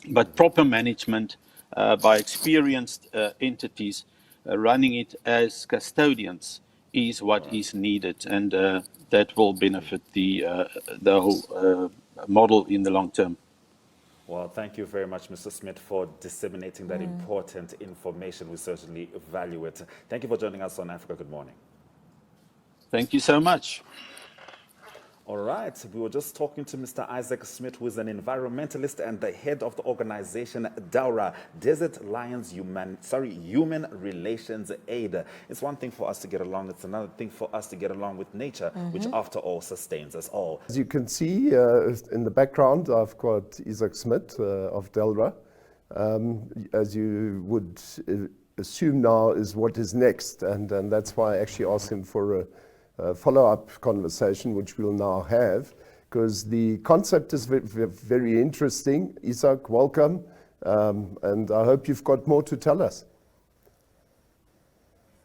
but proper management by experienced entities running it as custodians is what is needed, and that will benefit the whole model in the long term. Well, thank you very much, Mr. Smit, for disseminating that important information. We certainly value it. Thank you for joining us on Africa Good Morning. Thank you so much. All right, we were just talking to Mr. Izak Smit, who is an environmentalist and the head of the organization DeLHRA, Desert Lions Human Relations Aid. It's one thing for us to get along, it's another thing for us to get along with nature, which after all sustains us all. As you can see in the background, I've got Izak Smit of DeLHRA. As you would assume now is what is next, and that's why I actually asked him for a follow-up conversation, which we'll now have, because the concept is very interesting. Izak, welcome, and I hope you've got more to tell us.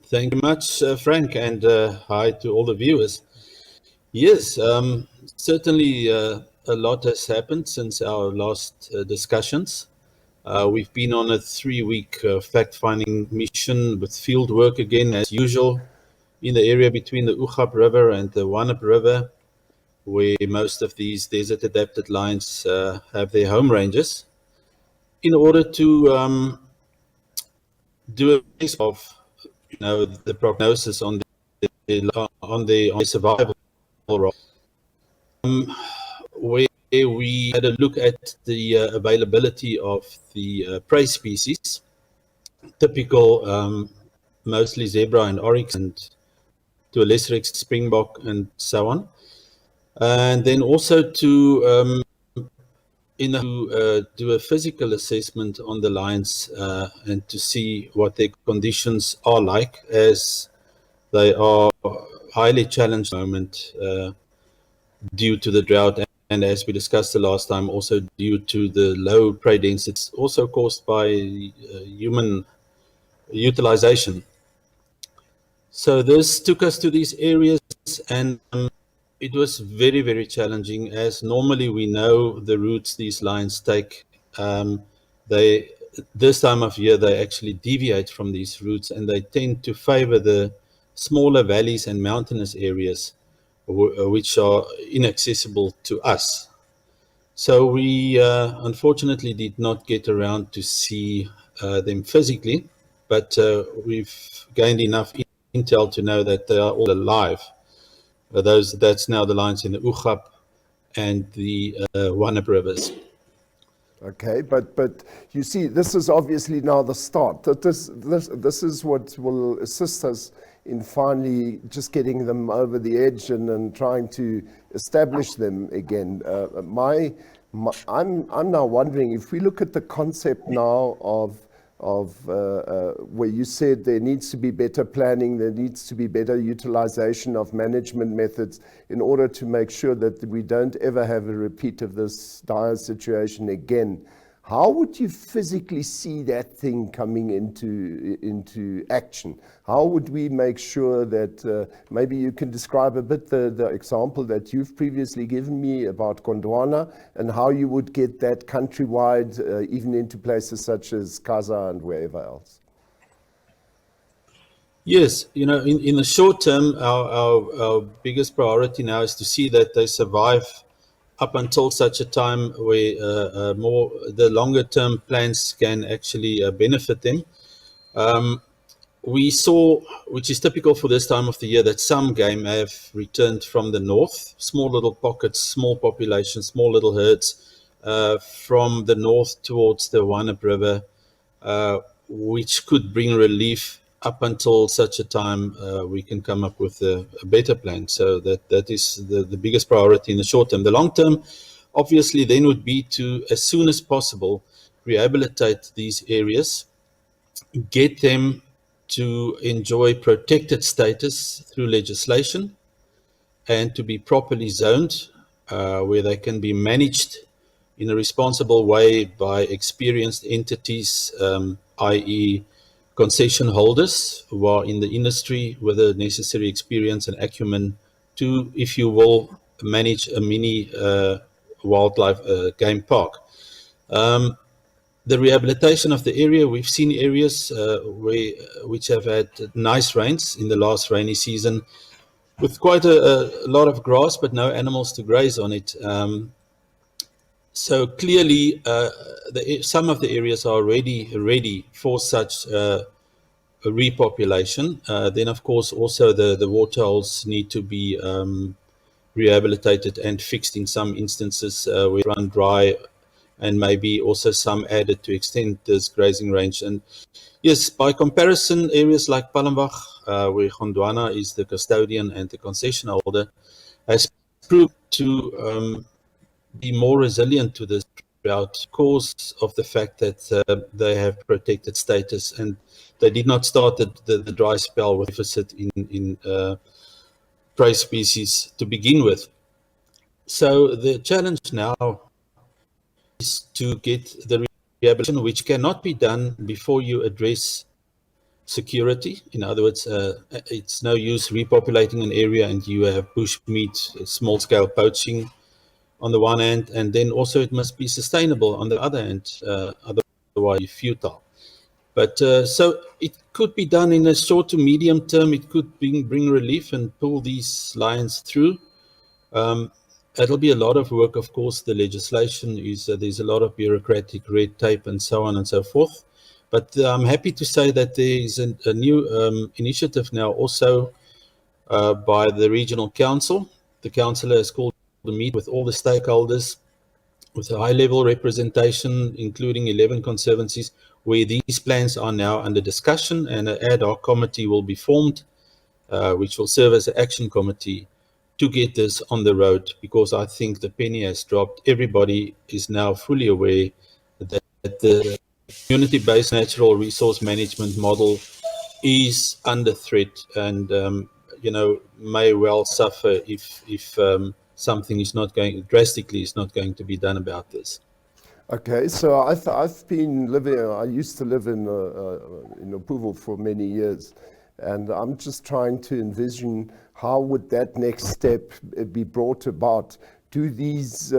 Thank you much, Frank, and hi to all the viewers. Yes, certainly a lot has happened since our last discussions. We've been on a 3-week fact-finding mission with field work again, as usual, in the area between the Ukhap River and the Wanap River, where most of these desert-adapted lions have their home ranges, in order to do a test of, the prognosis on the survival rate. Where we had a look at the availability of the prey species, typical, mostly zebra and oryx, and to a lesser extent springbok and so on. And then also to do a physical assessment on the lions and to see what their conditions are like, as they are highly challenged at the moment due to the drought, and as we discussed the last time, also due to the low prey density, also caused by human utilization. So this took us to these areas, and it was very, very challenging, as normally we know the routes these lions take. This time of year, they actually deviate from these routes, and they tend to favor the smaller valleys and mountainous areas, which are inaccessible to us. So we unfortunately did not get around to see them physically, but we've gained enough intel to know that they are all alive. That's now the lions in the Ukhap and the Wanap rivers. Okay, but you see, this is obviously now the start. This is what will assist us in finally just getting them over the edge and trying to establish them again. I'm now wondering, if we look at the concept now of where you said there needs to be better planning, there needs to be better utilization of management methods in order to make sure that we don't ever have a repeat of this dire situation again. How would you physically see that thing coming into action? How would we make sure that, maybe you can describe a bit the example that you've previously given me about Gondwana, and how you would get that countrywide, even into places such as Kaza and wherever else? Yes, in the short term, our biggest priority now is to see that they survive up until such a time where the longer term plans can actually benefit them. We saw, which is typical for this time of the year, that some game have returned from the north, small little pockets, small populations, small little herds from the north towards the Wanap River, which could bring relief up until such a time we can come up with a better plan. So that is the biggest priority in the short term. The long term, obviously, then would be to, as soon as possible, rehabilitate these areas, get them to enjoy protected status through legislation, and to be properly zoned, where they can be managed in a responsible way by experienced entities, i.e. concession holders who are in the industry with the necessary experience and acumen to, if you will, manage a mini wildlife game park. The rehabilitation of the area, we've seen areas which have had nice rains in the last rainy season, with quite a lot of grass, but no animals to graze on it. So clearly, some of the areas are already ready for such a repopulation. Then, of course, also the water holes need to be rehabilitated and fixed in some instances where it run dry, and maybe also some added to extend this grazing range. And yes, by comparison, areas like Palmbach, where Gondwana is the custodian and the concession holder, has proved to be more resilient to this drought because of the fact that they have protected status, and they did not start the dry spell with deficit in prey species to begin with. So the challenge now is to get the rehabilitation, which cannot be done before you address security. In other words, it's no use repopulating an area and you have bush meat, small-scale poaching on the one hand, and then also it must be sustainable on the other hand, otherwise it's futile. But so it could be done in a short to medium term. It could bring relief and pull these lions through. It'll be a lot of work, of course. The legislation is, there's a lot of bureaucratic red tape and so on and so forth. But I'm happy to say that there is a new initiative now also by the regional council. The councillor has called to meet with all the stakeholders with a high-level representation, including 11 conservancies, where these plans are now under discussion, and an ad hoc committee will be formed, which will serve as an action committee to get this on the road, because I think the penny has dropped. Everybody is now fully aware that the community-based natural resource management model is under threat, and may well suffer if something is not going drastically is not going to be done about this. Okay, so I've been living. I used to live in Opuvo for many years, and I'm just trying to envision how would that next step be brought about. Do these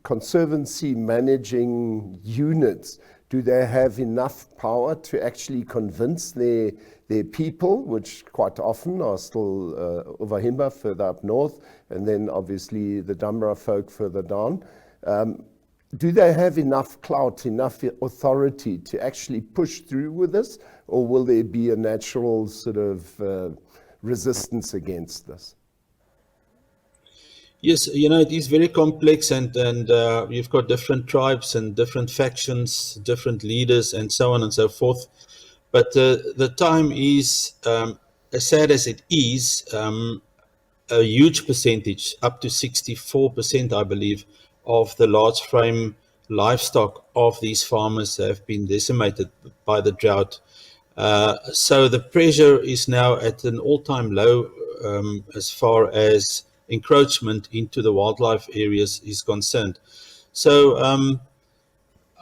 conservancy managing units, do they have enough power to actually convince their people, which quite often are still Ovahimba further up north, and then obviously the DeLHRA folk further down? Do they have enough clout, enough authority to actually push through with this, or will there be a natural sort of resistance against this? Yes, it is very complex, and you've got different tribes and different factions, different leaders, and so on and so forth. But the time is, as sad as it is, a huge percentage, up to 64%, I believe, of the large frame livestock of these farmers have been decimated by the drought. So the pressure is now at an all-time low as far as encroachment into the wildlife areas is concerned. So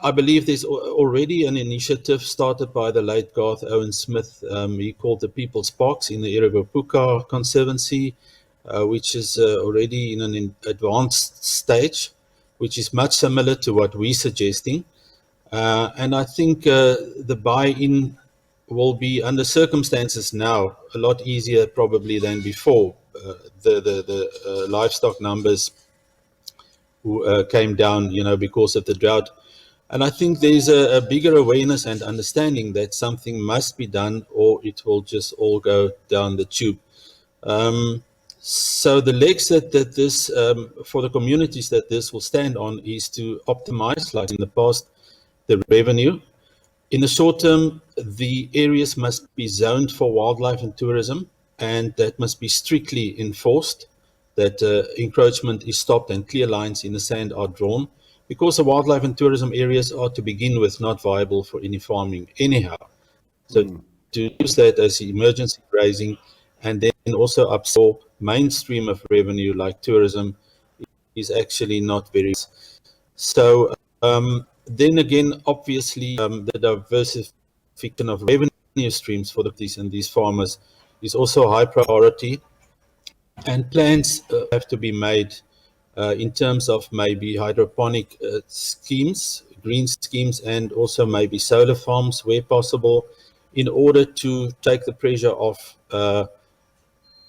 I believe there's already an initiative started by the late Garth Owen Smith. He called the People's Parks in the Erevapuka Conservancy, which is already in an advanced stage, which is much similar to what we're suggesting. And I think the buy-in will be, under circumstances now, a lot easier probably than before. The livestock numbers came down, because of the drought. And I think there's a bigger awareness and understanding that something must be done, or it will just all go down the tube. So the legs that this, for the communities that this will stand on, is to optimize, like in the past, the revenue. In the short term, the areas must be zoned for wildlife and tourism, and that must be strictly enforced, that encroachment is stopped and clear lines in the sand are drawn, because the wildlife and tourism areas are, to begin with, not viable for any farming anyhow. So to use that as emergency grazing, and then also absorb mainstream of revenue like tourism, is actually not very. So then again, obviously, the diversification of revenue streams for these farmers is also a high priority, and plans have to be made in terms of maybe hydroponic schemes, green schemes, and also maybe solar farms where possible, in order to take the pressure off,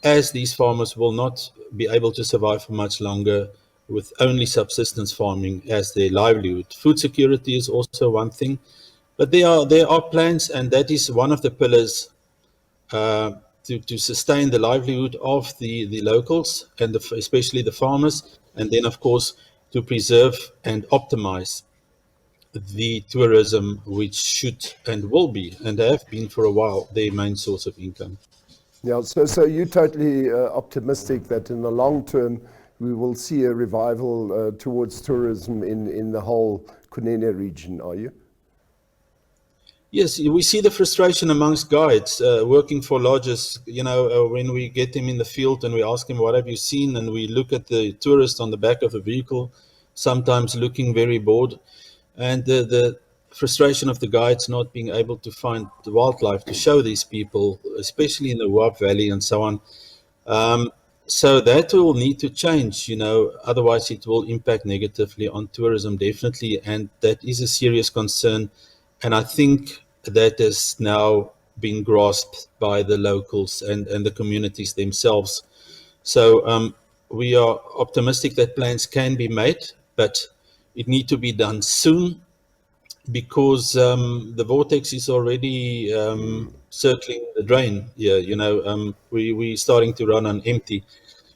as these farmers will not be able to survive for much longer with only subsistence farming as their livelihood. Food security is also one thing, but there are plans, and that is one of the pillars to sustain the livelihood of the locals and especially the farmers, and then of course to preserve and optimize the tourism, which should and will be and have been for a while their main source of income. Yeah, so you're totally optimistic that in the long term we will see a revival towards tourism in the whole Kunene region, are you? Yes, we see the frustration amongst guides working for lodges. When we get them in the field and we ask them, what have you seen? And we look at the tourist on the back of the vehicle, sometimes looking very bored. And the frustration of the guides not being able to find the wildlife to show these people, especially in the Wap Valley and so on. So that will need to change, otherwise it will impact negatively on tourism, definitely. And that is a serious concern. And I think that has now been grasped by the locals and the communities themselves. So we are optimistic that plans can be made, but it needs to be done soon, because the vortex is already circling the drain here. We're starting to run on empty.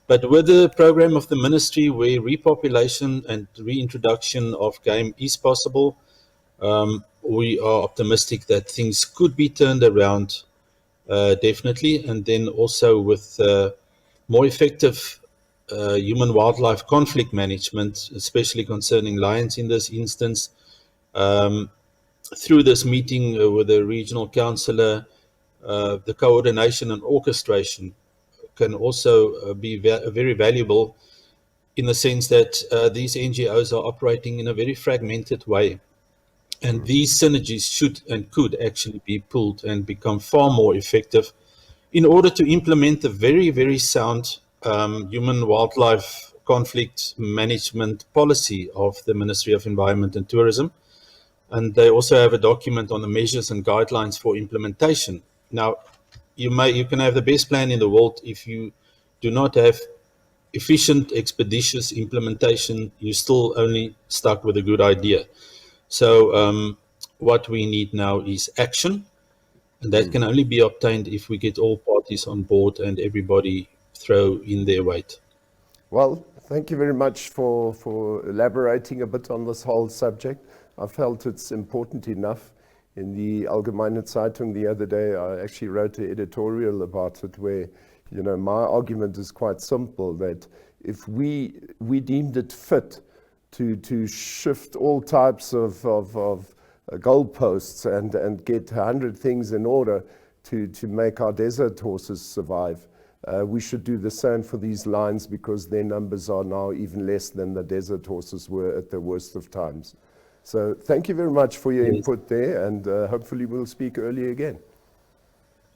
But with the program of the ministry where repopulation and reintroduction of game is possible, we are optimistic that things could be turned around, definitely. And then also with more effective human-wildlife conflict management, especially concerning lions in this instance, through this meeting with the regional councillor, the coordination and orchestration can also be very valuable, in the sense that these NGOs are operating in a very fragmented way. And these synergies should and could actually be pulled and become far more effective in order to implement the very, very sound human-wildlife conflict management policy of the Ministry of Environment and Tourism. And they also have a document on the measures and guidelines for implementation. Now, you can have the best plan in the world. If you do not have efficient, expeditious implementation, you're still only stuck with a good idea. So what we need now is action, and that can only be obtained if we get all parties on board and everybody throw in their weight. Well, thank you very much for elaborating a bit on this whole subject. I felt it's important enough. In the Allgemeine Zeitung the other day, I actually wrote an editorial about it where, my argument is quite simple, that if we deemed it fit to shift all types of goalposts and get 100 things in order to make our desert horses survive, we should do the same for these lions, because their numbers are now even less than the desert horses were at the worst of times. So thank you very much for your input there, and hopefully we'll speak early again.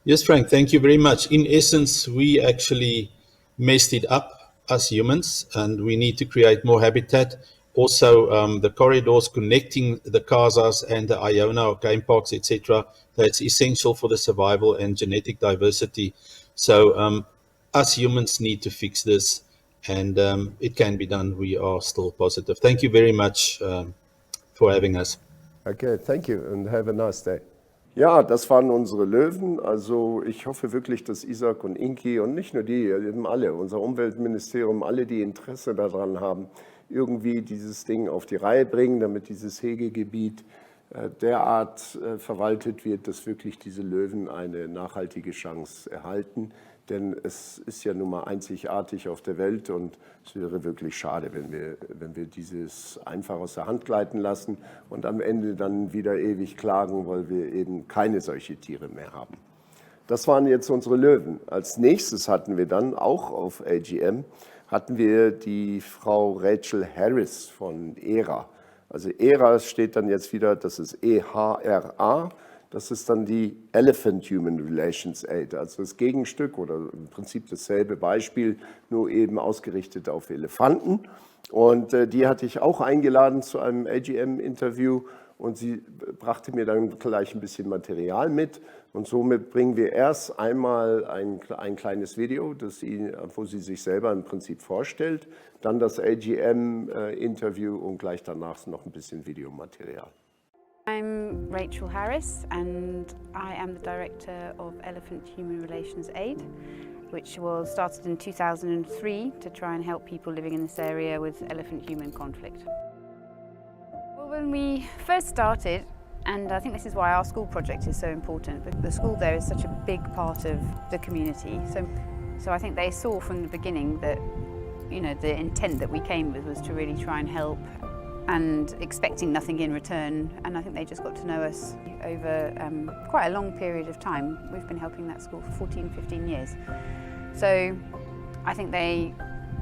Yes, Frank, thank you very much. In essence, we actually messed it up as humans, and we need to create more habitat. Also, the corridors connecting the Kazas and the Iona game parks, etc., that's essential for the survival and genetic diversity. So us humans need to fix this, and it can be done. We are still positive. Thank you very much for having us. Okay, thank you and have a nice day. Ja, das waren unsere Löwen. Also ich hoffe wirklich, dass Izak und Inki und nicht nur die, eben alle, unser Umweltministerium, alle, die Interesse daran haben, irgendwie dieses Ding auf die Reihe bringen, damit dieses Hegegebiet derart verwaltet wird, dass wirklich diese Löwen eine nachhaltige Chance erhalten. Denn es ist ja nun mal einzigartig auf der Welt, und es wäre wirklich schade, wenn wir dieses einfach aus der Hand gleiten lassen und am Ende dann wieder ewig klagen, weil wir eben keine solche Tiere mehr haben. Das waren jetzt unsere Löwen. Als nächstes hatten wir dann, auch auf AGM, hatten wir die Frau Rachel Harris von EHRA. Also EHRA steht dann jetzt wieder, das ist EHRA. Das ist dann die Elephant Human Relations Aid, also das Gegenstück oder im Prinzip dasselbe Beispiel, nur eben ausgerichtet auf Elefanten. Und die hatte ich auch eingeladen zu einem AGM-Interview, und sie brachte mir dann gleich ein bisschen Material mit. Und somit bringen wir erst einmal ein kleines Video, wo sie sich selber im Prinzip vorstellt, dann das AGM-Interview und gleich danach noch ein bisschen Videomaterial. I'm Rachel Harris and I am the Director of Elephant Human Relations Aid, which was started in 2003 to try and help people living in this area with elephant-human conflict. Well, when we first started, and I think this is why our school project is so important, but the school there is such a big part of the community. So I think they saw from the beginning that, you know, the intent that we came with was to really try and help and expecting nothing in return, and I think they just got to know us over quite a long period of time. We've been helping that school for 14, 15 years. So I think they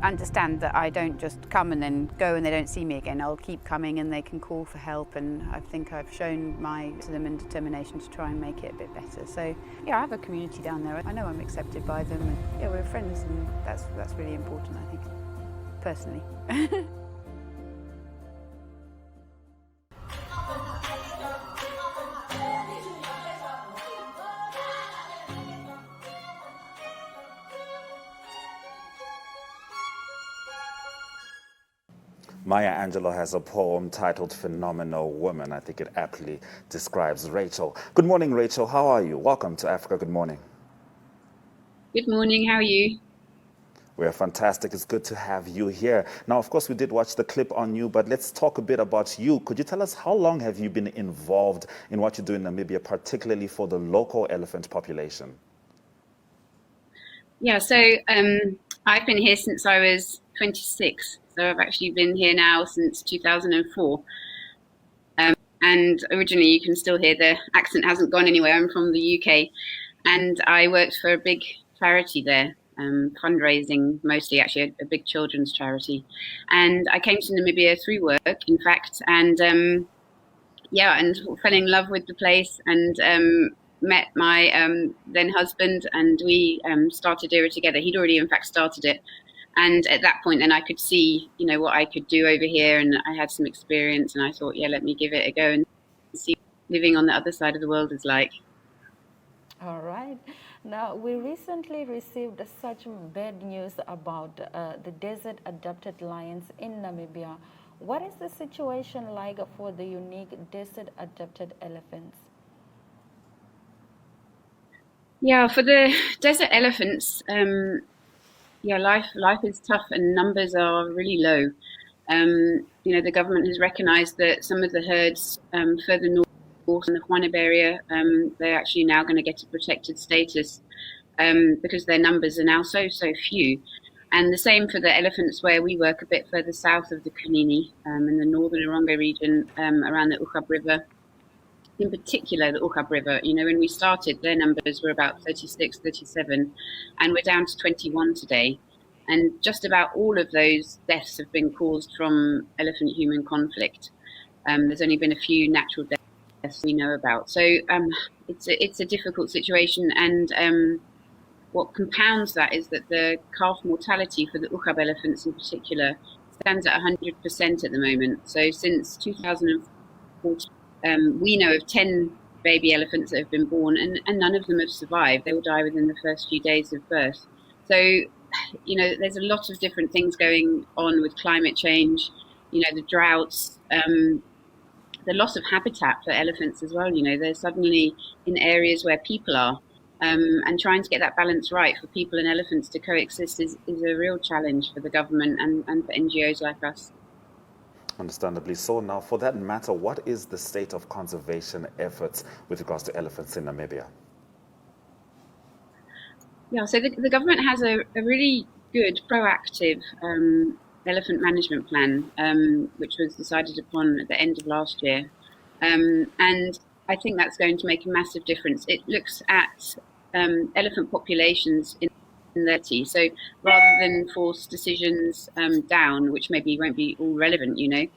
understand that I don't just come and then go and they don't see me again. I'll keep coming and they can call for help, and I think I've shown to them and determination to try and make it a bit better. So yeah, I have a community down there. I know I'm accepted by them, and yeah, we're friends, and that's really important, I think, personally. Maya Angelou has a poem titled Phenomenal Woman. I think it aptly describes Rachel. Good morning, Rachel. How are you? Welcome to Africa. Good morning. Good morning. How are you? We're fantastic. It's good to have you here. Now, of course, we did watch the clip on you, but let's talk a bit about you. Could you tell us how long have you been involved in what you do in Namibia, particularly for the local elephant population? Yeah, so I've been here since I was 26. So I've actually been here now since 2004. And originally, you can still hear the accent hasn't gone anywhere. I'm from the UK, and I worked for a big charity there, fundraising mostly, actually a big children's charity. And I came to Namibia through work, in fact, and and fell in love with the place and met my then husband, and we started EHRA together. He'd already, in fact, started it. And at that point, then I could see, you know, what I could do over here, and I had some experience, and I thought, yeah, let me give it a go and see what living on the other side of the world is like. All right. Now, we recently received such bad news about the desert-adapted lions in Namibia. What is the situation like for the unique desert-adapted elephants? Yeah, for the desert elephants, life is tough and numbers are really low. You know, the government has recognised that some of the herds further north in the Hwaneb area, they're actually now going to get a protected status because their numbers are now so few. And the same for the elephants where we work a bit further south of the Kunini, in the northern Orongo region, around the Uchab River. In particular, the Uchab River, you know, when we started, their numbers were about 36, 37, and we're down to 21 today. And just about all of those deaths have been caused from elephant-human conflict. There's only been a few natural deaths we know about. So it's a difficult situation. And what compounds that is that the calf mortality for the Uchab elephants in particular stands at 100% at the moment. So since 2014, we know of 10 baby elephants that have been born, and none of them have survived. They will die within the first few days of birth. So, you know, there's a lot of different things going on with climate change, you know, the droughts, the loss of habitat for elephants as well. You know, they're suddenly in areas where people are, and trying to get that balance right for people and elephants to coexist is a real challenge for the government and for NGOs like us. Understandably so. Now, for that matter, what is the state of conservation efforts with regards to elephants in Namibia? Yeah, so the government has a really good, proactive elephant management plan, which was decided upon at the end of last year. And I think that's going to make a massive difference. It looks at elephant populations in the city. So rather than force decisions down, which maybe won't be all relevant, you know,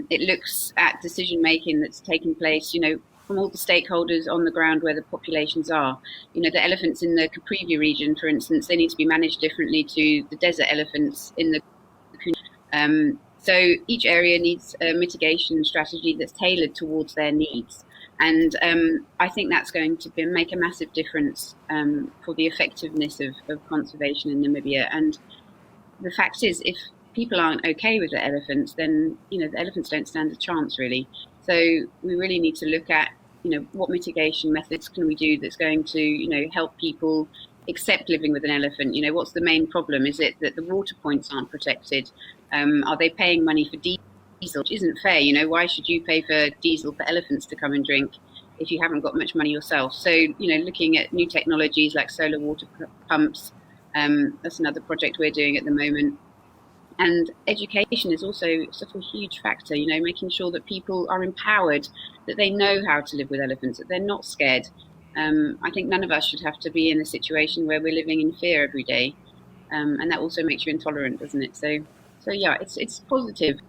it looks at decision making that's taking place, you know, from all the stakeholders on the ground where the populations are. You know, the elephants in the Caprivi region, for instance, they need to be managed differently to the desert elephants in the so each area needs a mitigation strategy that's tailored towards their needs. And I think that's going to make a massive difference for the effectiveness of conservation in Namibia. And the fact is, if people aren't okay with the elephants, then, you know, the elephants don't stand a chance, really. So we really need to look at, what mitigation methods can we do that's going to, help people accept living with an elephant. What's the main problem? Is it that the water points aren't protected? Are they paying money for diesel, which isn't fair? Why should you pay for diesel for elephants to come and drink if you haven't got much money yourself? So, looking at new technologies like solar water pumps, that's another project we're doing at the moment. And education is also such a huge factor, making sure that people are empowered, that they know how to live with elephants, that they're not scared. I think none of us should have to be in a situation where we're living in fear every day. And that also makes you intolerant, doesn't it? So yeah, it's positive.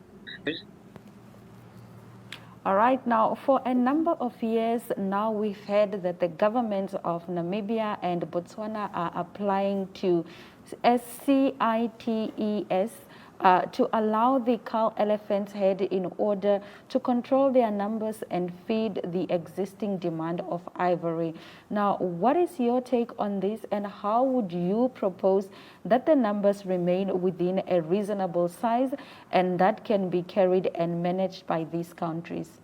All right, now for a number of years now, we've heard that the governments of Namibia and Botswana are applying to SCITES to allow the cull elephants herd in order to control their numbers and feed the existing demand of ivory. Now, what is your take on this, and how would you propose that the numbers remain within a reasonable size and that can be carried and managed by these countries?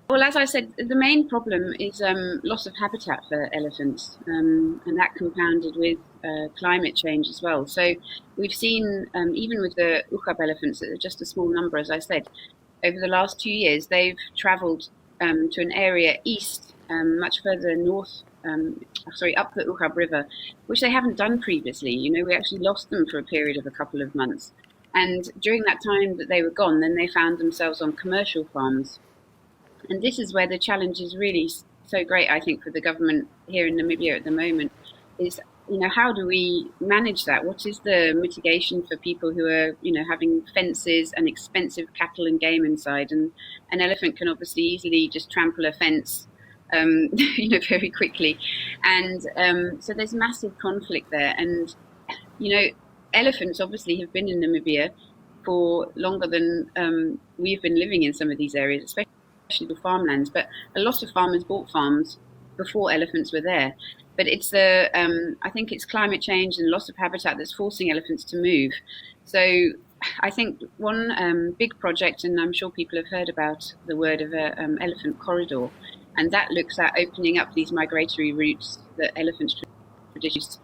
Well, as I said, the main problem is loss of habitat for elephants, and that compounded with climate change as well. So we've seen, even with the Ukab elephants, that are just a small number, as I said, over the last 2 years, they've travelled to an area east, much further north, up the Ukab River, which they haven't done previously. We actually lost them for a period of a couple of months. And during that time that they were gone, then they found themselves on commercial farms. And this is where the challenge is really so great, I think, for the government here in Namibia at the moment, is, how do we manage that? What is the mitigation for people who are, having fences and expensive cattle and game inside? And an elephant can obviously easily just trample a fence, very quickly. And so there's massive conflict there. And, elephants obviously have been in Namibia for longer than we've been living in some of these areas, especially the farmlands, but a lot of farmers bought farms before elephants were there. But it's I think it's climate change and loss of habitat that's forcing elephants to move. So I think one big project, and I'm sure people have heard about the word of an elephant corridor, and that looks at opening up these migratory routes that elephants traditionally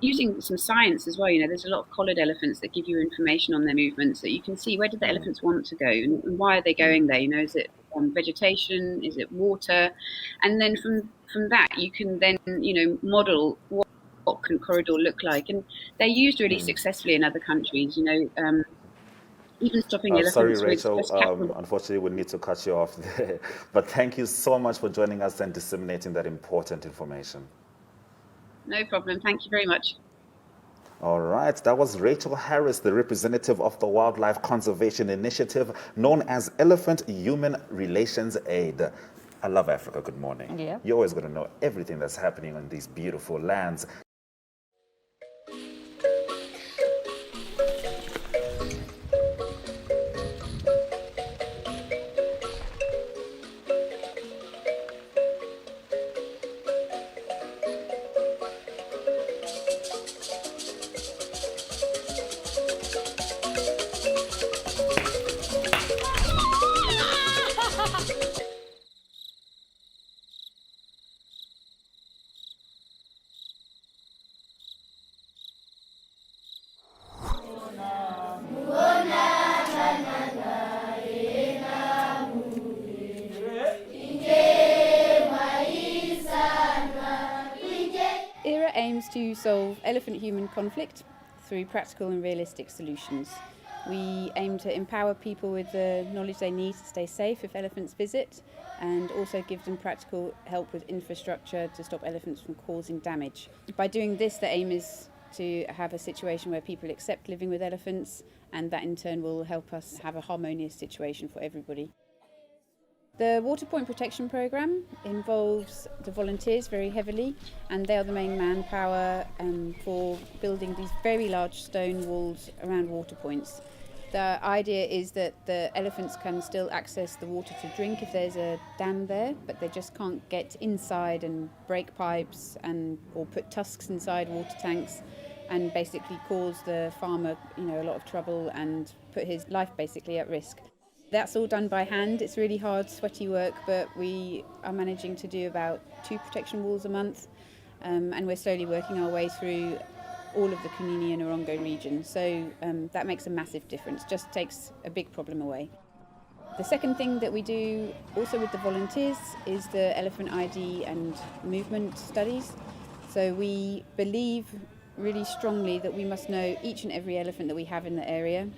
using some science as well. There's a lot of collared elephants that give you information on their movements, that you can see where did the elephants want to go and why are they going there. Is it vegetation, is it water? And then from that you can then model what can corridor look like, and they're used really successfully in other countries. Even stopping elephants. Sorry, Rachel, unfortunately we need to cut you off there, but thank you so much for joining us and disseminating that important information. No problem. Thank you very much. All right, that was Rachel Harris, the representative of the Wildlife Conservation Initiative known as Elephant-Human Relations Aid. I love Africa. Good morning. Yeah. You're always going to know everything that's happening on these beautiful lands. EHRA aims to solve elephant-human conflict through practical and realistic solutions. We aim to empower people with the knowledge they need to stay safe if elephants visit, and also give them practical help with infrastructure to stop elephants from causing damage. By doing this, the aim is to have a situation where people accept living with elephants, and that in turn will help us have a harmonious situation for everybody. The Water Point Protection Programme involves the volunteers very heavily, and they are the main manpower for building these very large stone walls around water points. The idea is that the elephants can still access the water to drink if there's a dam there, but they just can't get inside and break pipes or put tusks inside water tanks and basically cause the farmer a lot of trouble and put his life basically at risk. That's all done by hand. It's really hard, sweaty work, but we are managing to do about 2 protection walls a month, and we're slowly working our way through all of the Kunini and Orongo region. So that makes a massive difference, just takes a big problem away. The second thing that we do also with the volunteers is the elephant ID and movement studies. So we believe really strongly that we must know each and every elephant that we have in the area,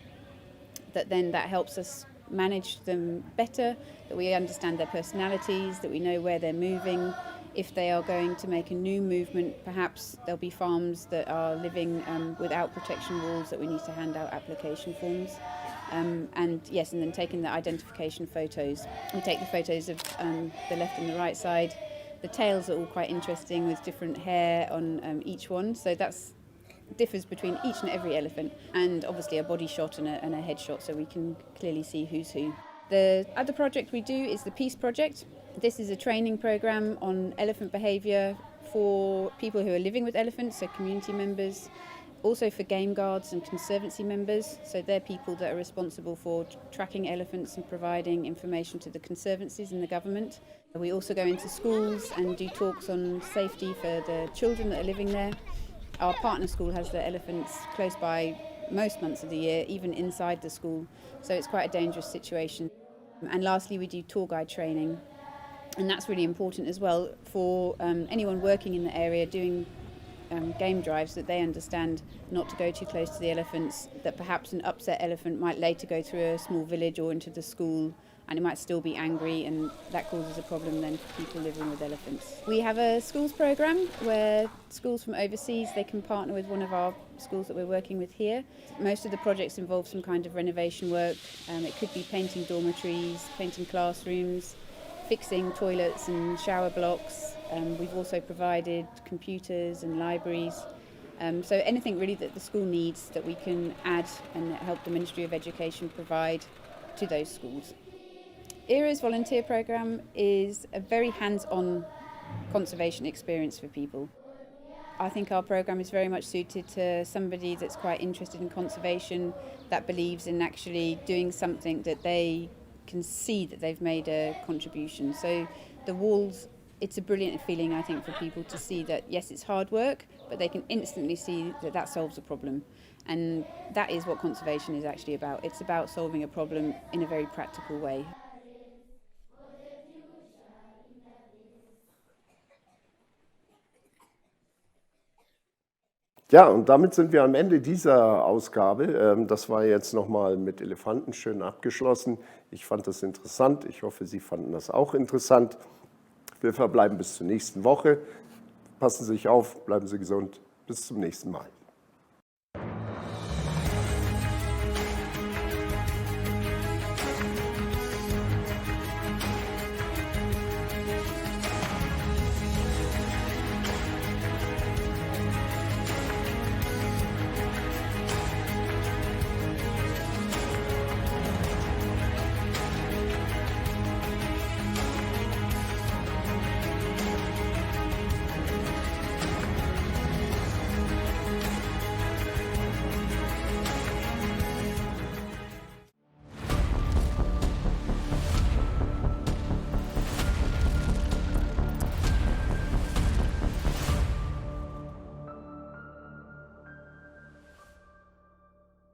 that helps us manage them better, that we understand their personalities, that we know where they're moving. If they are going to make a new movement, perhaps there'll be farms that are living without protection walls that we need to hand out application forms. And then taking the identification photos. We take the photos of the left and the right side. The tails are all quite interesting with different hair on each one, so that's differs between each and every elephant, and obviously a body shot and a head shot, so we can clearly see who's who. The other project we do is the Peace Project. This is a training program on elephant behaviour for people who are living with elephants, so community members, also for game guards and conservancy members, so they're people that are responsible for tracking elephants and providing information to the conservancies and the government. We also go into schools and do talks on safety for the children that are living there. Our partner school has the elephants close by most months of the year, even inside the school, so it's quite a dangerous situation. And lastly, we do tour guide training, and that's really important as well for anyone working in the area doing game drives, that they understand not to go too close to the elephants, that perhaps an upset elephant might later go through a small village or into the school, and it might still be angry, and that causes a problem then for people living with elephants. We have a schools program where schools from overseas, they can partner with one of our schools that we're working with here. Most of the projects involve some kind of renovation work. It could be painting dormitories, painting classrooms, fixing toilets and shower blocks. We've also provided computers and libraries. So anything really that the school needs that we can add and help the Ministry of Education provide to those schools. EHRA's volunteer programme is a very hands-on conservation experience for people. I think our programme is very much suited to somebody that's quite interested in conservation, that believes in actually doing something that they can see that they've made a contribution. So the walls, it's a brilliant feeling, I think, for people to see that, yes, it's hard work, but they can instantly see that that solves a problem. And that is what conservation is actually about. It's about solving a problem in a very practical way. Ja, und damit sind wir am Ende dieser Ausgabe. Das war jetzt nochmal mit Elefanten schön abgeschlossen. Ich fand das interessant. Ich hoffe, Sie fanden das auch interessant. Wir verbleiben bis zur nächsten Woche. Passen Sie sich auf, bleiben Sie gesund. Bis zum nächsten Mal.